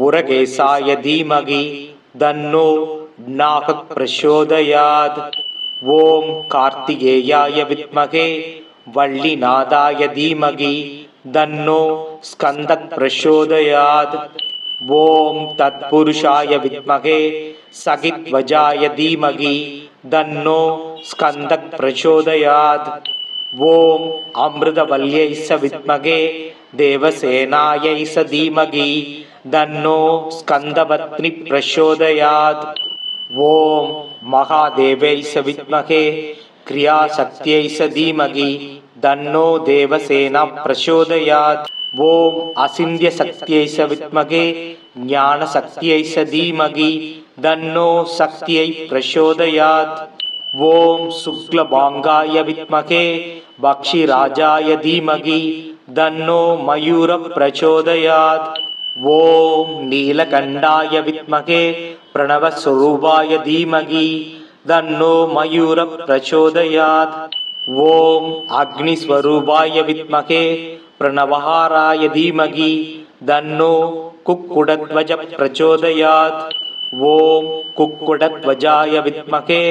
உரகேசாய தீமகி தன்னோ நாகக் பிரச்சோதயாத். ஓம் கார்த்திகேயாய வித்மகே வள்ளிநாதாய தீமகி தன்னோ ஸ்கந்தக் பிரச்சோதயாத். ஓம் தத்புருஷாய வித்மகே சகித்வஜாய தீமகி தன்னோ ஸ்கந்தக் பிரச்சோதயாத். ஓம் அமிர்தவல்யை ச வித்மகே தேவசேனாயை ச தீமகி தன்னோ ஸ்கந்தபத்னி பிரச்சோதயாத். ஓம் மகாதேவை ச வித்மகே கிரியாசக்தியை ச தீமகி தன்னோ தேவசேனா பிரச்சோதயாத். ஓம் அசிந்திய சக்தியை ச வித்மகே ஞானசக்தியை ச தீமகி தன்னோ சக்தியை பிரச்சோதயாத். ஓம் சுக்லபாங்காய வித்மகே பக்ஷிராஜாய தீமகி தன்னோ மயூர பிரச்சோதயாத். ஓம் நீலகண்டாய வித்மகே பிரணவஸ்வரூபாய தீமகி தன்னோ மயூர பிரச்சோதயாத். ஓம் அக்னிஸ்வரூபாய வித்மகே பிரணவஹாராய தீமகி தன்னோ குக்குடத்வஜ பிரச்சோதயாத். ஓம் குக்குடத்வஜாய வித்மகே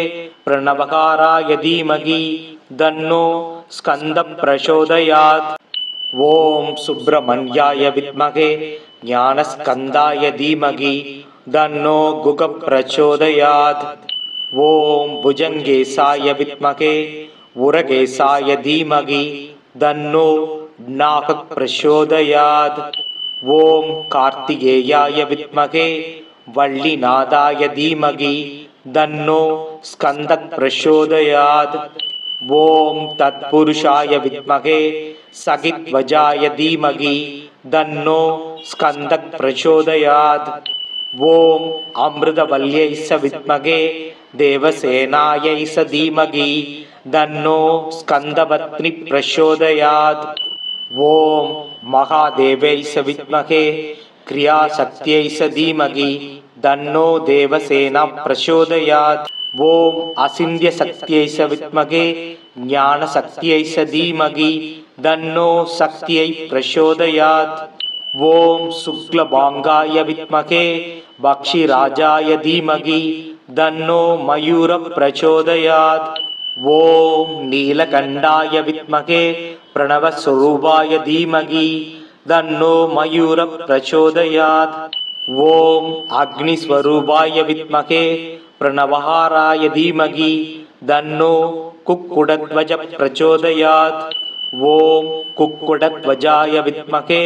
பிரணவகாராய தீமகி தன்னோ ஸ்கந்த பிரச்சோதயாத். ஓம் சுப்பிரமணியாய வித்மகே ஞானஸ்கந்தாய தீமகி தன்னோ குக பிரச்சோதயாத். ஓம் புஜங்கேசாய வித்மகே உரகேசாய தீமகி தன்னோ நாகக் பிரச்சோதயாத். ஓம் கார்த்திகேயாய வித்மகே வள்ளிநாதாய தீமகி தன்னோ ஸ்கந்தக் பிரச்சோதயாத். ஓம் தத்புருஷாய வித்மகே சகித்வஜாய தீமகி தன்னோ ஸ்கந்தக் பிரச்சோதயாத். ஓம் அமிர்தவல்யை ச வித்மகே தேவசேனாயை ச தீமகி தன்னோ ஸ்கந்தபத்னி பிரச்சோதயாத். ஓம் மகாதேவை ச வித்மகே கிரியாசக்தியை ச தீமகி தன்னோ தேவசேனா பிரச்சோதயாத். ஓம் அசிந்திய சக்தியை ச வித்மகே ஞானசக்தியை ச தீமகி தன்னோ சக்தியை பிரச்சோதயாத். ஓம் சுக்லபாங்காய வித்மகே பக்ஷிராஜாய தீமகி தன்னோ மயூர பிரச்சோதயாத். ஓம் நீலகண்டாய வித்மகே பிரணவஸ்வரூபாய தீமகி தன்னோ மயூர பிரச்சோதயாத். ஓம் அக்னிஸ்வரூபாய வித்மகே பிரணவஹாராய தீமகி தன்னோ குக்குடத்வஜ பிரச்சோதயாத். ஓம் குக்குடத்வஜாய வித்மகே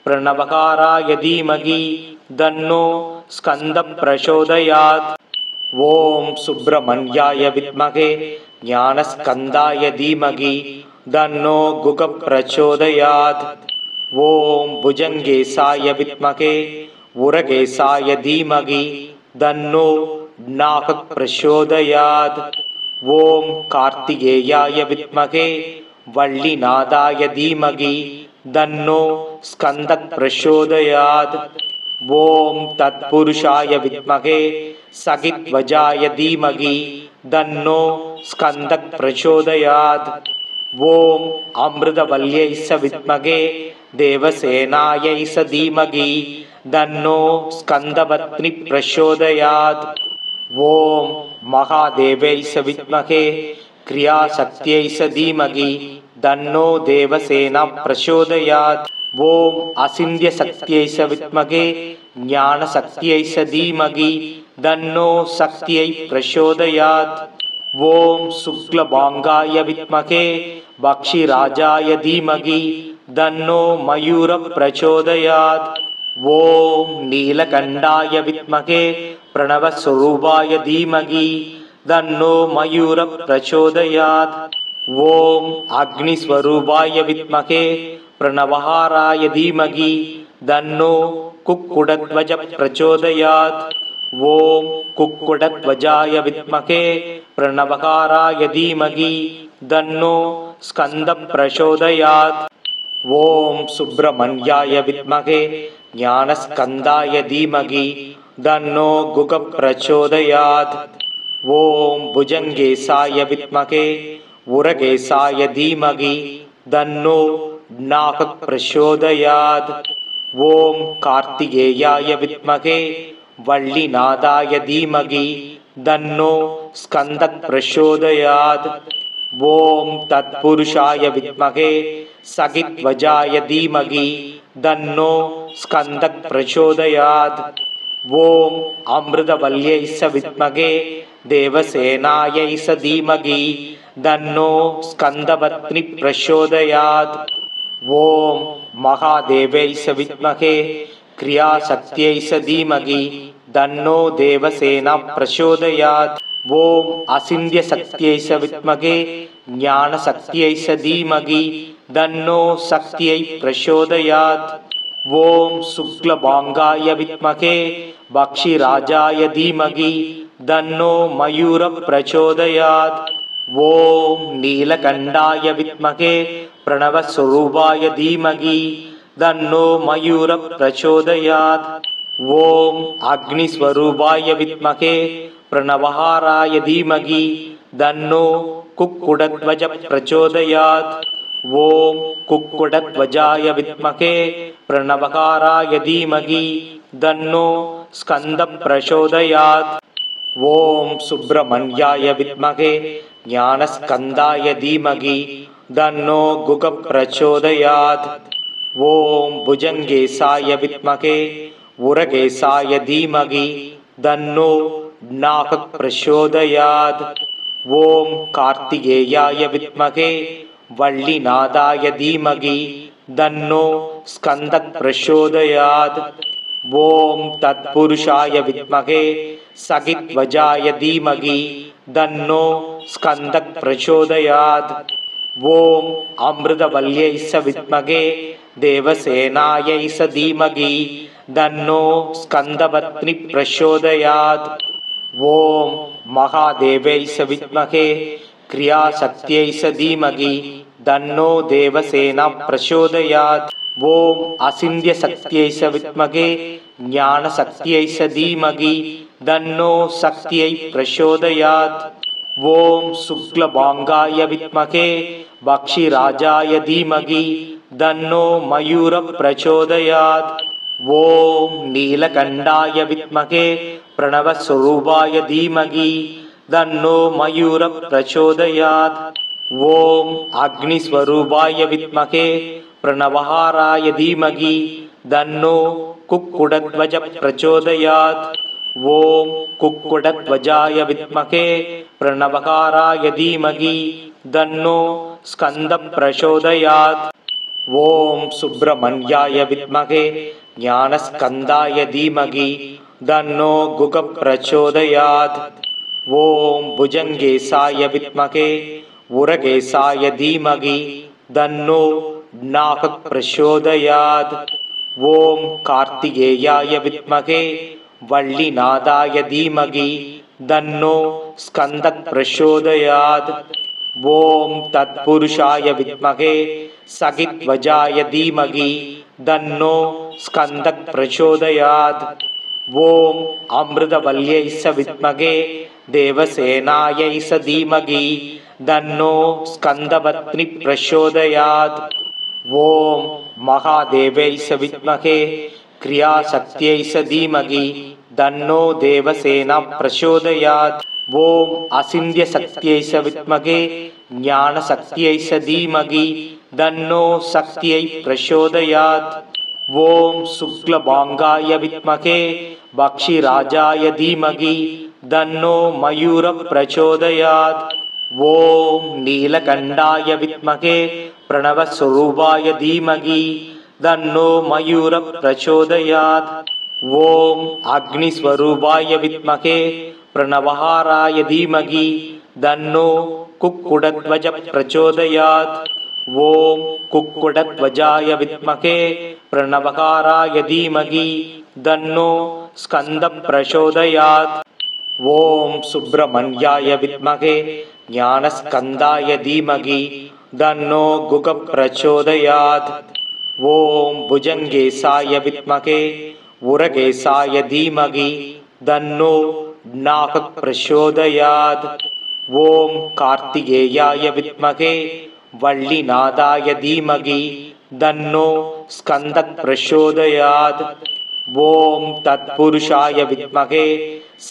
பிரணவகாராய தீமகி தன்னோ ஸ்கந்த பிரச்சோதயாத். ஓம் சுப்பிரமணியாய வித்மகே ஞானஸ்கந்தாய தீமகி தன்னோ குக பிரச்சோதயாத். ஓம் புஜங்கேசாய வித்மகே உரகேசாய தீமகி தன்னோ நாகக் பிரச்சோதயாத். ஓம் கார்த்திகேயாய வித்மகே வள்ளிநாதாய தீமகி தன்னோ ஸ்கந்தக் பிரச்சோதயாத். ஓம் தத்புருஷாய வித்மகே சகித்வஜாய தீமகி தன்னோ ஸ்கந்தக் பிரச்சோதயாத். ஓம் அமிர்தவல்யை ச வித்மகே தேவசேனாயை ச தீமகி தன்னோ ஸ்கந்தபத்னி பிரச்சோதயாத். ஓம் மகாதேவை ச வித்மகே கிரியாசக்தியை ச தீமகி தன்னோ தேவசேனா பிரச்சோதயாத். ஓம் அசிந்திய சக்தியை ச வித்மகே ஞானசக்தியை ச தீமகி தன்னோ சக்தியை பிரச்சோதயாத். ஓம் சுக்லபாங்காய வித்மகே பக்ஷிராஜாய தீமகி தன்னோ மயூர பிரச்சோதயாத். ஓம் நீலகண்டாய வித்மகே பிரணவஸ்வரூபாய தீமகி தன்னோ மயூர பிரச்சோதயாத். ஓம் அக்னிஸ்வரூபாய வித்மகே பிரணவஹாராய தீமகி தன்னோ குக்குடத்வஜ பிரச்சோதயாத். ஓம் குக்குடத்வஜாய வித்மகே प्रणवकाराय धीमहि तन्नो स्कन्दः प्रचोदयात्। ॐ सुब्रह्मण्याय विद्महे ज्ञानस्कन्दाय धीमहि तन्नो गुगः प्रचोदयात्। ॐ भुजङ्गेशाय विद्महे उरगेशाय धीमहि तन्नो नागः प्रचोदयात्। ॐ कार्तिकेयाय विद्महे वल्लीनाथाय धीमहि तन्नो स्कन्दः प्रचोदयात्। ॐ तत्पुरुषाय विद्महे सखिध्वजाय धीमहि तन्नो स्कन्दः प्रचोदयात्। ॐ अमृतवल्यै च विद्महे देवसेनायै च धीमहि तन्नो स्कन्दपत्नी प्रचोदयात्। ॐ महादेव्यै च विद्महे क्रियाशक्त्यै च धीमहि तन्नो देवसेना प्रचोदयात्। ॐ अचिन्त्यशक्त्यै च विद्महे ज्ञानशक्त्यै च धीमहि तन्नो शक्त्यै प्रचोदयात्। ॐ शुक्लभाङ्गाय विद्महे भक्षिराजाय धीमहि तन्नो मयूरः प्रचोदयात्। ॐ नीलकण्ठाय विद्महे प्रणवस्वरूपाय धीमहि तन्नो मयूरः प्रचोदयात्। ॐ अग्निस्वरूपाय विद्महे प्रणवहाराय धीमहि तन्नो कुक्कुटध्वजः प्रचोदयात्। ॐ कुक्कुटध्वजाय विद्महे प्रणवकाराय धीमहि तन्नो स्कन्दः प्रचोदयात्। ॐ सुब्रह्मण्याय विद्महे ज्ञानस्कन्दाय धीमहि तन्नो गुगः प्रचोदयात्। ॐ भुजङ्गेशाय विद्महे उरगेशाय धीमहि तन्नो नागः प्रचोदयात्। ॐ कार्तिकेयाय विद्महे वल्लीनाथाय धीमहि तन्नो स्कन्दः प्रचोदयात्। ॐ तत्पुरुषाय विद्महे सखिध्वजाय धीमहि तन्नो स्कन्दः प्रचोदयात्। ॐ अमृतवल्यै च विद्महे देवसेनायै च धीमहि तन्नो स्कन्दपत्नी प्रचोदयात्। ॐ महादेव्यै च विद्महे क्रियाशक्त्यै च धीमहि तन्नो देवसेना प्रचोदयात्। ॐ अचिन्त्यशक्त्यै च विद्महे ज्ञानशक्त्यै च धीमहि तन्नो शक्त्यै प्रचोदयात्। ॐ शुक्लभाङ्गाय विद्महे भक्षिराजाय धीमहि तन्नो मयूरः प्रचोदयात्। ॐ नीलकण्ठाय विद्महे प्रणवस्वरूपाय धीमहि तन्नो मयूरः प्रचोदयात्। ॐ अग्निस्वरूपाय विद्महे प्रणवहाराय धीमहि तन्नो कुक्कुटध्वजः प्रचोदयात्। ॐ कुक्कुटध्वजाय विद्महे प्रणवकाराय धीमहि तन्नो स्कन्दः प्रचोदयात्। ॐ सुब्रह्मण्याय विद्महे ज्ञानस्कन्दाय धीमहि तन्नो गुगः प्रचोदयात्। ॐ भुजङ्गेशाय विद्महे उरगेशाय धीमहि तन्नो नागः प्रचोदयात्। ॐ कार्तिकेयाय विद्महे वल्लीनाथाय धीमहि तन्नो स्कन्दः प्रचोदयात्। ॐ तत्पुरुषाय विद्महे सखिध्वजाय धीमहि तन्नो स्कन्दः प्रचोदयात्। ॐ अमृतवल्यै च विद्महे देवसेनायै च धीमहि तन्नो स्कन्दपत्नी प्रचोदयात्। ॐ महादेव्यै च विद्महे क्रियाशक्त्यै च धीमहि तन्नो देवसेना प्रचोदयात्। ॐ अचिन्त्यशक्त्यै च विद्महे ज्ञानशक्त्यै च धीमहि तन्नो शक्त्यै प्रचोदयात्। ॐ शुक्लभाङ्गाय विद्महे भक्षिराजाय धीमहि तन्नो मयूरः प्रचोदयात्। ॐ नीलकण्ठाय विद्महे प्रणवस्वरूपाय धीमहि तन्नो मयूरः प्रचोदयात्। ॐ अग्निस्वरूपाय विद्महे प्रणवहाराय धीमहि तन्नो कुक्कुटध्वजः प्रचोदयात्। ॐ कुक्कुटध्वजाय विद्महे प्रणवकाराय धीमहि तन्नो स्कन्दः प्रचोदयात्। ஓம் சுப்பிரமணியாய வித்மகே ஞானஸ்கந்தாய தீமகி தன்னோ குக பிரச்சோதயாத். ஓம் புஜங்கேசாய வித்மகே உரகேசாய தீமகி தன்னோ நாகக் பிரச்சோதயாத். ஓம் கார்த்திகேயாய வித்மகே வள்ளிநாதாய தீமகி தன்னோ ஸ்கந்தக் பிரச்சோதயாத். ஓம் தத்புருஷாய வித்மகே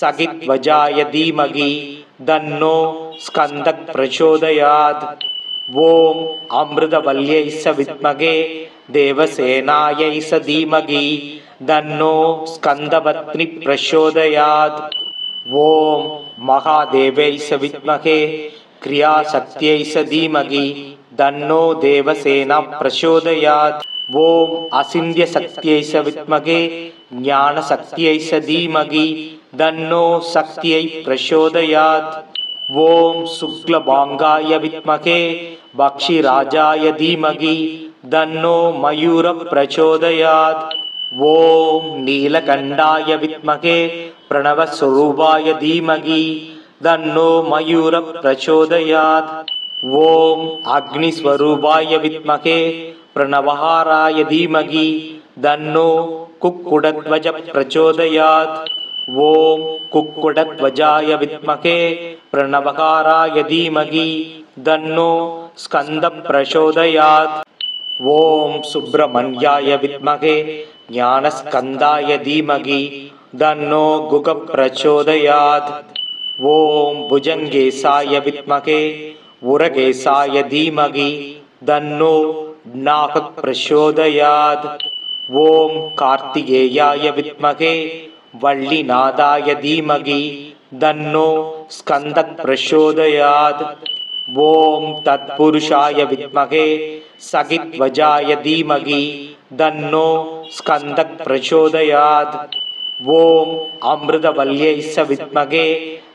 சகித்வஜாய தீமகி தன்னோ ஸ்கந்தக் பிரச்சோதயாத். ஓம் அமிர்தவல்யை வித்மகே தேவசேனாயை தீமகி தன்னோ ஸ்கந்தபத்னி பிரச்சோதயாத். ஓம் மகாதேவை வித்மகே கிரியாசக்தியை தீமகி தன்னோ தேவசேனா பிரச்சோதயாத். ஓம் அசிந்திய சக்தியை வித்மகே ஞான சக்தியை தீமகி தன்னோ சக்தியை பிரச்சோதயாத். ஓம் சுக்லபாங்காய வித்மகே பக்ஷிராஜாய தீமகி தன்னோ மயூர பிரச்சோதயாத். ஓம் நீலகண்டாய வித்மகே பிரணவஸ்வரூபாய தீமகி தன்னோ மயூர பிரச்சோதயாத். ஓம் அக்னிஸ்வரூபாய வித்மகே பிரணவஹாராய தீமகி தன்னோ குக்குடத்வஜ பிரச்சோதயாத். ஓம் குக்குடத்வஜாய வித்மகே பிரணவஹாராய தீமகி தன்னோ ஸ்கந்த பிரச்சோதயாத். ஓம் சுப்பிரமணியாய வித்மகே ஞானஸ்கந்தாய தீமகி தன்னோ குக பிரச்சோதயாத். ஓம் புஜங்கேசாய வித்மகே உரகேசாய தீமகி தன்னோ நாகக் பிரச்சோதயாத். ஓம் கார்த்திகேயாய வித்மகே வள்ளிநாதாய தீமகி தன்னோ ஸ்கந்தக் பிரச்சோதயாத். ஓம் தத்புருஷாய வித்மகே சகித்வஜாய தீமகி தன்னோ ஸ்கந்தக் பிரச்சோதயாத். ஓம் அமிர்தவல்யை வித்மகே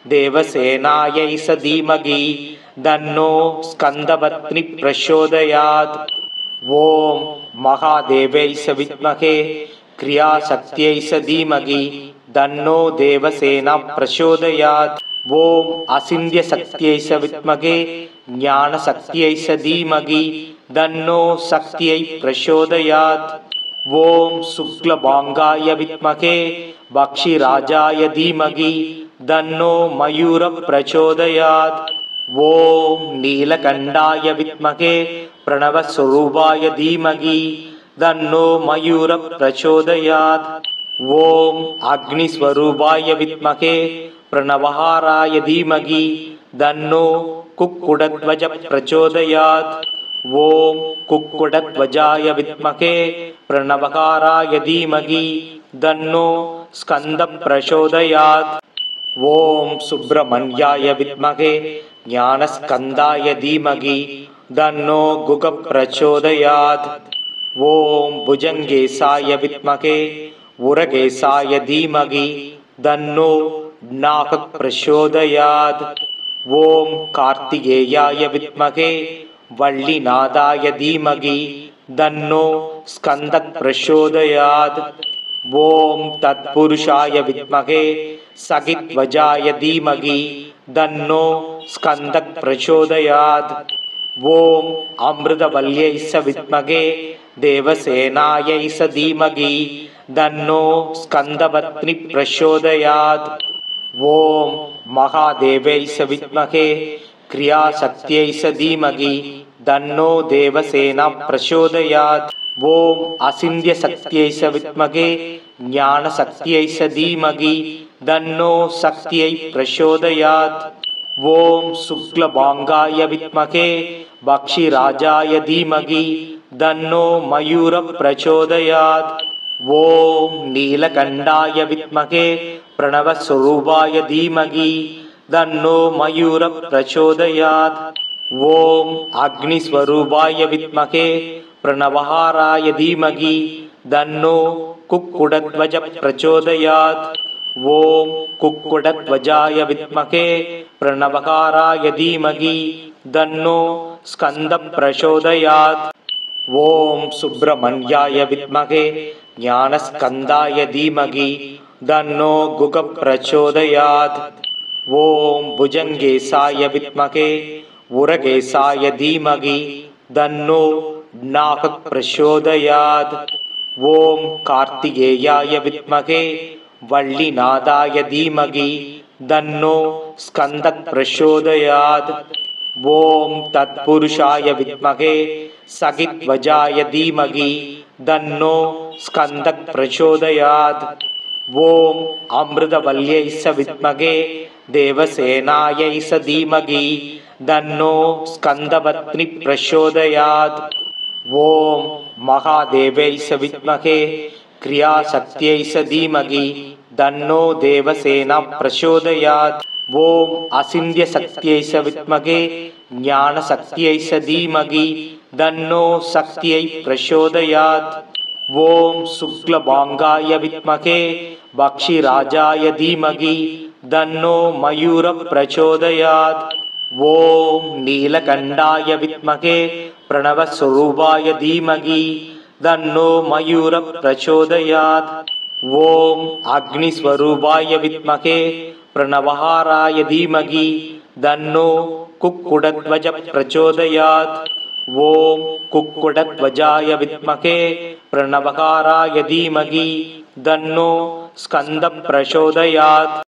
தேவசேனாயை தீமகி தன்னோ ஸ்கந்தபத்னி பிரச்சோதயாத். ஓம் மகாதேவை வித்மகே கிரியாசக்தியை தீமகி தன்னோ தேவசேனா பிரச்சோதயாத். ஓம் அசிந்திய சக்தியை வித்மகே ஞான சக்தியை தீமகி தன்னோ சக்தியை பிரச்சோதயாத். ஓம் சுக்லபாங்காய வித்மகே பக்ஷிராஜாய தீமகி தன்னோ மயூர பிரச்சோதயாத். ஓம் நீலகண்டாய வித்மகே பிரணவஸ்வரூபாய தீமகி தன்னோ மயூர பிரச்சோதயாத். ஓம் அக்னிஸ்வரூபாய வித்மகே பிரணவஹாராய தீமகி தன்னோ குக்குடத்வஜ பிரச்சோதயாத். ஓம் குக்குடத்வஜாய வித்மகே பிரணவஹாராய தீமகி தன்னோ ஸ்கந்த பிரச்சோதயாத். ஓம் சுப்பிரமணியாய வித்மகே ஞானஸ்கந்தாய தீமகி தன்னோ குக பிரச்சோதயாத். ஓம் புஜங்கேசாய வித்மகே உரகேசாய தீமகி தன்னோ நாகக் பிரச்சோதயாத். ஓம் கார்த்திகேயாய வித்மகே வள்ளிநாதாய தீமகி தன்னோ ஸ்கந்தக் பிரச்சோதயாத். ஓம் தத்புருஷாய வித்மகே சகித்வஜாய தீமகி தன்னோ ஸ்கந்தக் பிரச்சோதயாத். ஓம் அமிர்தவல்யை வித்மகே தேவசேனாயை தீமகி தன்னோ ஸ்கந்தபத்னி பிரச்சோதயாத். ஓம் மகாதேவை வித்மகே கிரியாசக்தியை தீமகி தன்னோ தேவசேனா பிரச்சோதயாத். ஓம் அசிந்திய சக்தியை வித்மகே ஞான சக்தியை தீமகி தன்னோ சக்தியை பிரச்சோதயாத். ஓம் சுக்லபாங்காய வித்மகே பக்ஷிராஜாய தீமகி தன்னோ மயூர பிரச்சோதயாத். ஓம் நீலகண்டாய வித்மகே பிரணவஸ்வரூபாய தீமகி தன்னோ மயூர பிரச்சோதயாத். ஓம் அக்னிஸ்வரூபாய வித்மகே பிரணவஹாராய தீமகி தன்னோ குக்குடத்வஜ பிரச்சோதயாத். ஓம் குக்குடத்வஜாய வித்மகே பிரணவஹாராய தீமகி தன்னோ ஸ்கந்த பிரச்சோதயாத். ஓம் சுப்பிரமணியாய வித்மகே ஞானஸ்கந்தாய தீமகி தன்னோ குக பிரச்சோதயாத். ஓம் புஜங்கேசாய வித்மகே உரகேசாய தீமகி தன்னோ நாகக் பிரச்சோதயாத். ஓம் கார்த்திகேயாய வித்மகே வள்ளிநாதாய தீமகி தன்னோ ஸ்கந்தக் பிரச்சோதயாத். ஓம் தத்புருஷாய வித்மகே சகித்வஜாய தீமகி தன்னோ ஸ்கந்தக் பிரச்சோதயாத். ஓம் அமிர்தவல்யை ச வித்மகே தேவசேனாயை ச தீமகி தன்னோ ஸ்கந்தபத்னி பிரச்சோதயாத். ஓம் மகாதேவை ச வித்மகே கிரியாசக்தியை ச தீமகி தன்னோ தேவசேனா பிரச்சோதயாத். ஓம் அசிந்திய சக்தியை ச வித்மகே ஞான சக்தியை ச தீமகி தன்னோ சக்தியை பிரச்சோதயாத். ஓம் சுக்லபாங்காய வித்மகே பக்ஷிராஜாய தீமகி தன்னோ மயூர பிரச்சோதயாத். ஓம் நீலகண்டாய வித்மகே பிரணவஸ்வரூபாய தீமகி தன்னோ மயூர பிரச்சோதயாத். ஓம் அக்னிஸ்வரூபாய வித்மகே பிரணவஹாராய தீமகி தன்னோ குக்குடத்வஜ பிரச்சோதயாத். ஓம் குக்குடத்வஜாய வித்மகே பிரணவஹாராய தீமகி தன்னோ ஸ்கந்த பிரச்சோதயாத்.